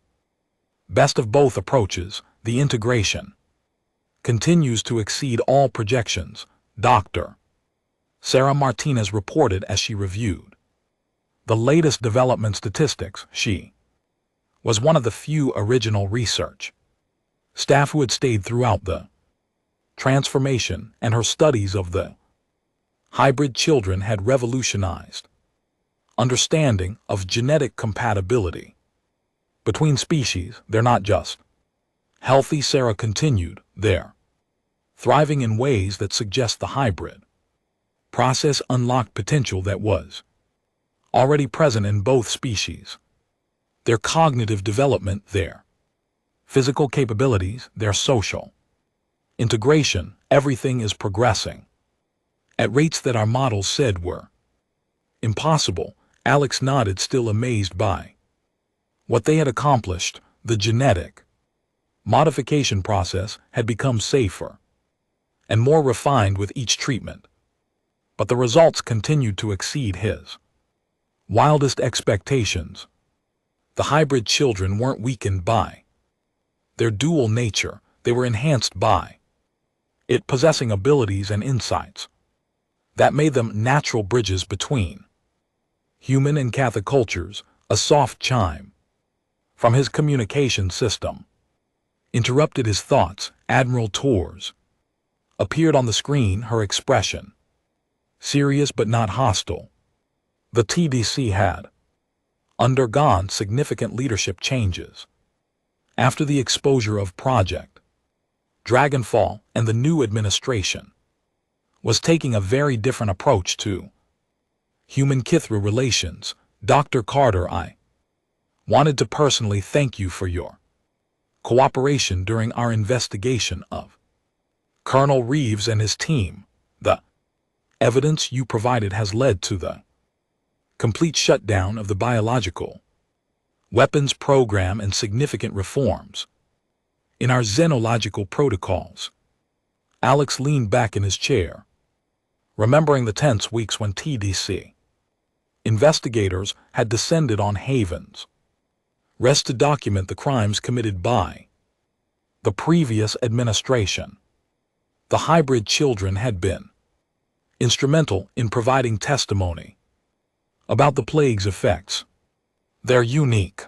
best of both approaches. The integration continues to exceed all projections, Dr. Sarah Martinez reported as she reviewed the latest development statistics. She was one of the few original research staff who had stayed throughout the transformation, and her studies of the hybrid children had revolutionized understanding of genetic compatibility between species. They're not just healthy, Sarah continued, they're thriving in ways that suggest the hybrid process unlocked potential that was already present in both species. Their cognitive development, their physical capabilities, their social integration, everything is progressing at rates that our models said were impossible. Alex nodded, still amazed by what they had accomplished. The genetic modification process had become safer and more refined with each treatment, but the results continued to exceed his wildest expectations. The hybrid children weren't weakened by Their dual nature, they were enhanced by it possessing abilities and insights that made them natural bridges between human and Catholic cultures. A soft chime from his communication system interrupted his thoughts. Admiral Tours appeared on the screen, her expression serious but not hostile. The TDC had undergone significant leadership changes after the exposure of Project Dragonfall, and the new administration was taking a very different approach to human-Kithra relations. Dr. Carter, I wanted to personally thank you for your cooperation during our investigation of Colonel Reeves and his team. The evidence you provided has led to the complete shutdown of the biological weapons program and significant reforms in our xenological protocols. Alex leaned back in his chair, remembering the tense weeks when TDC investigators had descended on Haven's Rest to document the crimes committed by the previous administration. The hybrid children had been instrumental in providing testimony about the plague's effects, their unique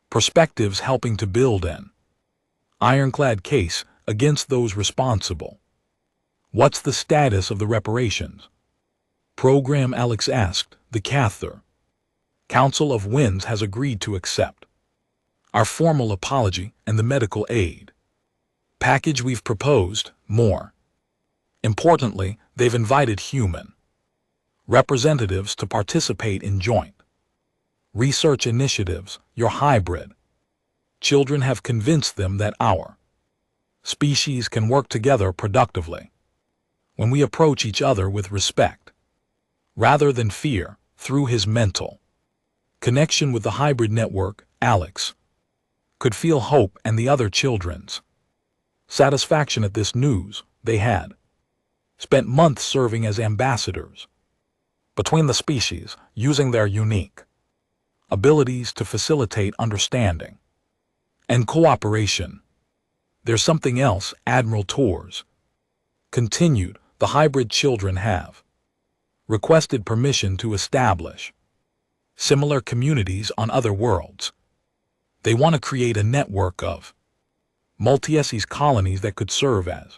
perspectives helping to build an ironclad case against those responsible. What's the status of the reparations program? Alex asked. The Cathar Council of Winds has agreed to accept our formal apology and the medical aid package we've proposed. More importantly, they've invited human representatives to participate in joint research initiatives. Your hybrid children have convinced them that our species can work together productively when we approach each other with respect rather than fear. Through his mental connection with the hybrid network, Alex could feel hope and the other children's satisfaction at this news. They had spent months serving as ambassadors between the species, using their unique abilities to facilitate understanding and cooperation. There's something else, Admiral Tours continued. The hybrid children have requested permission to establish similar communities on other worlds. They want to create a network of multi-species colonies that could serve as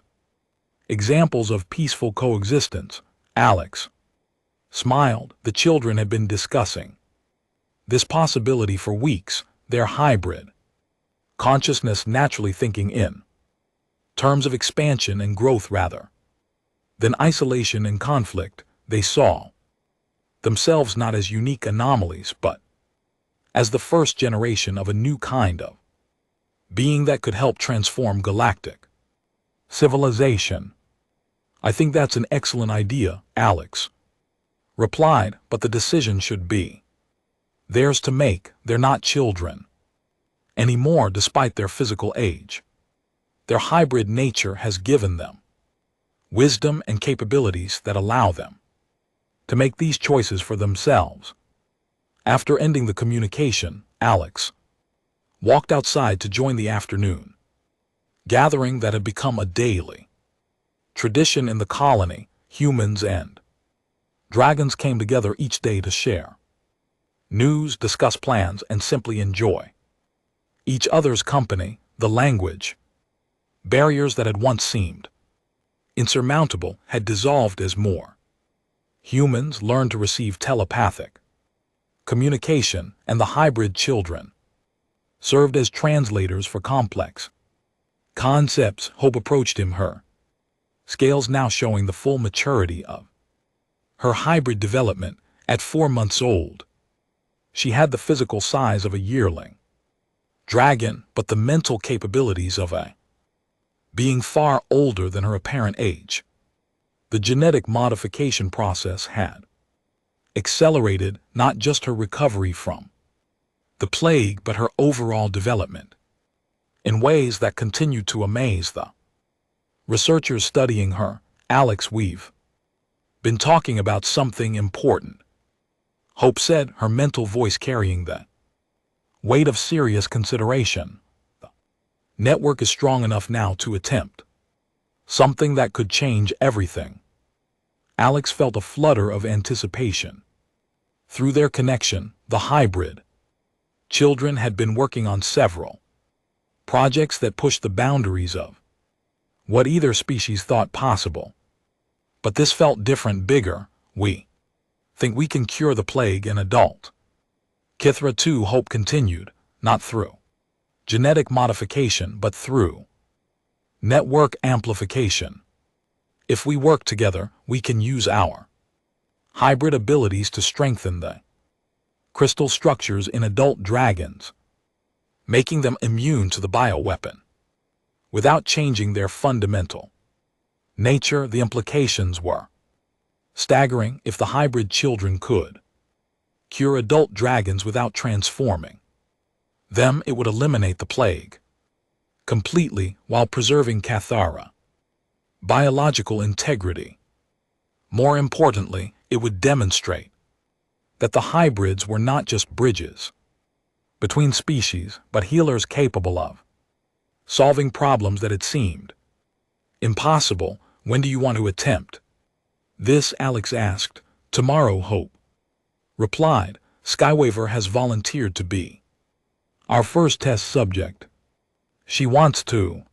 examples of peaceful coexistence. Alex smiled. The children had been discussing this possibility for weeks, their hybrid consciousness naturally thinking in terms of expansion and growth rather than isolation and conflict. They saw themselves not as unique anomalies, but as the first generation of a new kind of being that could help transform galactic civilization. I think that's an excellent idea, Alex replied, but the decision should be theirs to make. They're not children anymore despite their physical age. Their hybrid nature has given them wisdom and capabilities that allow them to make these choices for themselves. After ending the communication, Alex walked outside to join the afternoon gathering that had become a daily tradition in the colony. Humans and dragons came together each day to share news, discuss plans, and simply enjoy each other's company. The language barriers that had once seemed insurmountable had dissolved as more humans learned to receive telepathic communication, and the hybrid children served as translators for complex concepts. Hope approached him, her scales now showing the full maturity of her hybrid development. At 4 months old, she had the physical size of a yearling dragon, but the mental capabilities of a being far older than her apparent age. The genetic modification process had accelerated not just her recovery from the plague, but her overall development in ways that continued to amaze the researchers studying her. Alex, we've been talking about something important, Hope said, her mental voice carrying the weight of serious consideration. The Network is strong enough now to attempt something that could change everything. Alex felt a flutter of anticipation. Through their connection, the hybrid children had been working on several projects that pushed the boundaries of what either species thought possible. But this felt different, bigger. We think we can cure the plague in adult Kithra too. Hope continued, not through genetic modification but through network amplification. If we work together, we can use our hybrid abilities to strengthen the crystal structures in adult dragons, making them immune to the bioweapon without changing their fundamental nature. The implications were staggering. If the hybrid children could cure adult dragons without transforming them, it would eliminate the plague completely while preserving Cathara biological integrity. More importantly, it would demonstrate that the hybrids were not just bridges between species, but healers capable of solving problems that had seemed impossible. When do you want to attempt this? Alex asked. Tomorrow, Hope replied. Skywaver has volunteered to be our first test subject. She wants to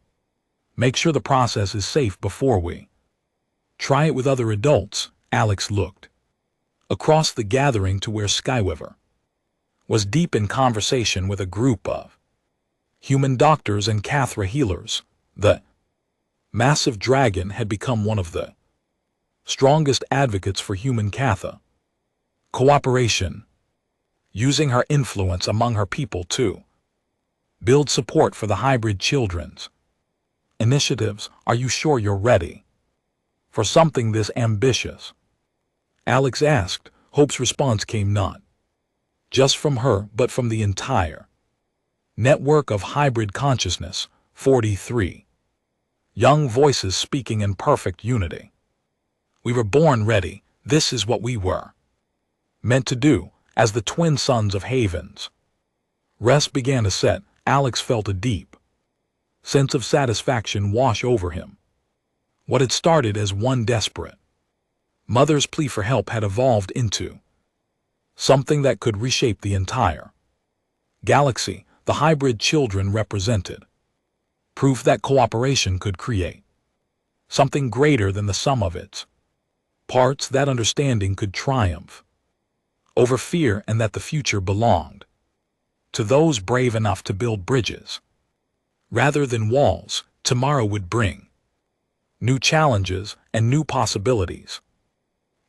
make sure the process is safe before we try it with other adults. Alex looked across the gathering to where Skywaver was deep in conversation with a group of human doctors and Cathra healers. The massive dragon had become one of the strongest advocates for human Catha cooperation, using her influence among her people to build support for the hybrid children's initiatives. Are you sure you're ready for something this ambitious? Alex asked. Hope's response came not just from her, but from the entire network of hybrid consciousness. 43 young voices speaking in perfect unity. We were born ready. This is what we were meant to do. As the twin sons of Havens rest began to set, Alex felt a deep sense of satisfaction wash over him. What had started as one desperate mother's plea for help had evolved into something that could reshape the entire galaxy. The hybrid children represented proof that cooperation could create something greater than the sum of its parts, that understanding could triumph over fear, and that the future belonged to those brave enough to build bridges rather than walls. Tomorrow would bring new challenges and new possibilities.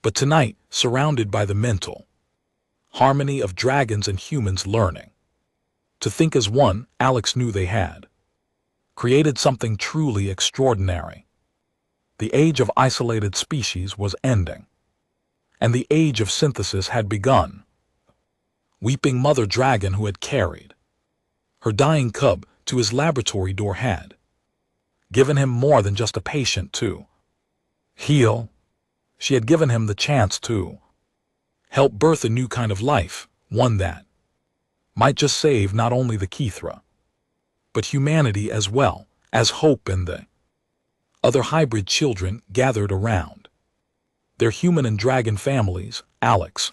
But tonight, surrounded by the mental harmony of dragons and humans learning to think as one, Alex knew they had created something truly extraordinary. The age of isolated species was ending, and the age of synthesis had begun. Weeping Mother Dragon, who had carried her dying cub to his laboratory door, had given him more than just a patient to heal. She had given him the chance to help birth a new kind of life, one that might just save not only the Kithra, but humanity as well. As Hope and the other hybrid children gathered around their human and dragon families, Alex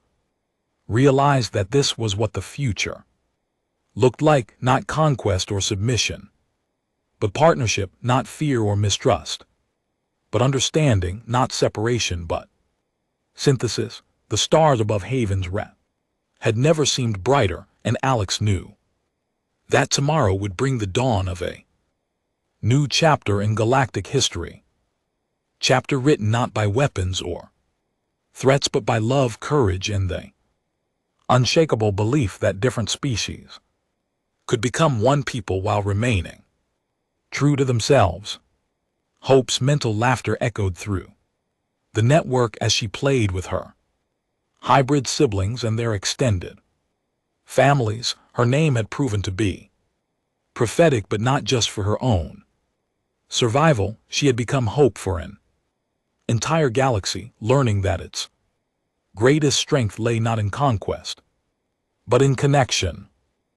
realized that this was what the future looked like. Not conquest or submission, but partnership. Not fear or mistrust, but understanding. Not separation, but synthesis. The stars above Haven's Rat had never seemed brighter, and Alex knew that tomorrow would bring the dawn of a new chapter in galactic history. Chapter written not by weapons or threats, but by love, courage, and the unshakable belief that different species could become one people while remaining true to themselves. Hope's mental laughter echoed through the network as she played with her hybrid siblings and their extended families. Her name had proven to be prophetic, but not just for her own survival. She had become hope for an entire galaxy, learning that its greatest strength lay not in conquest, but in connection.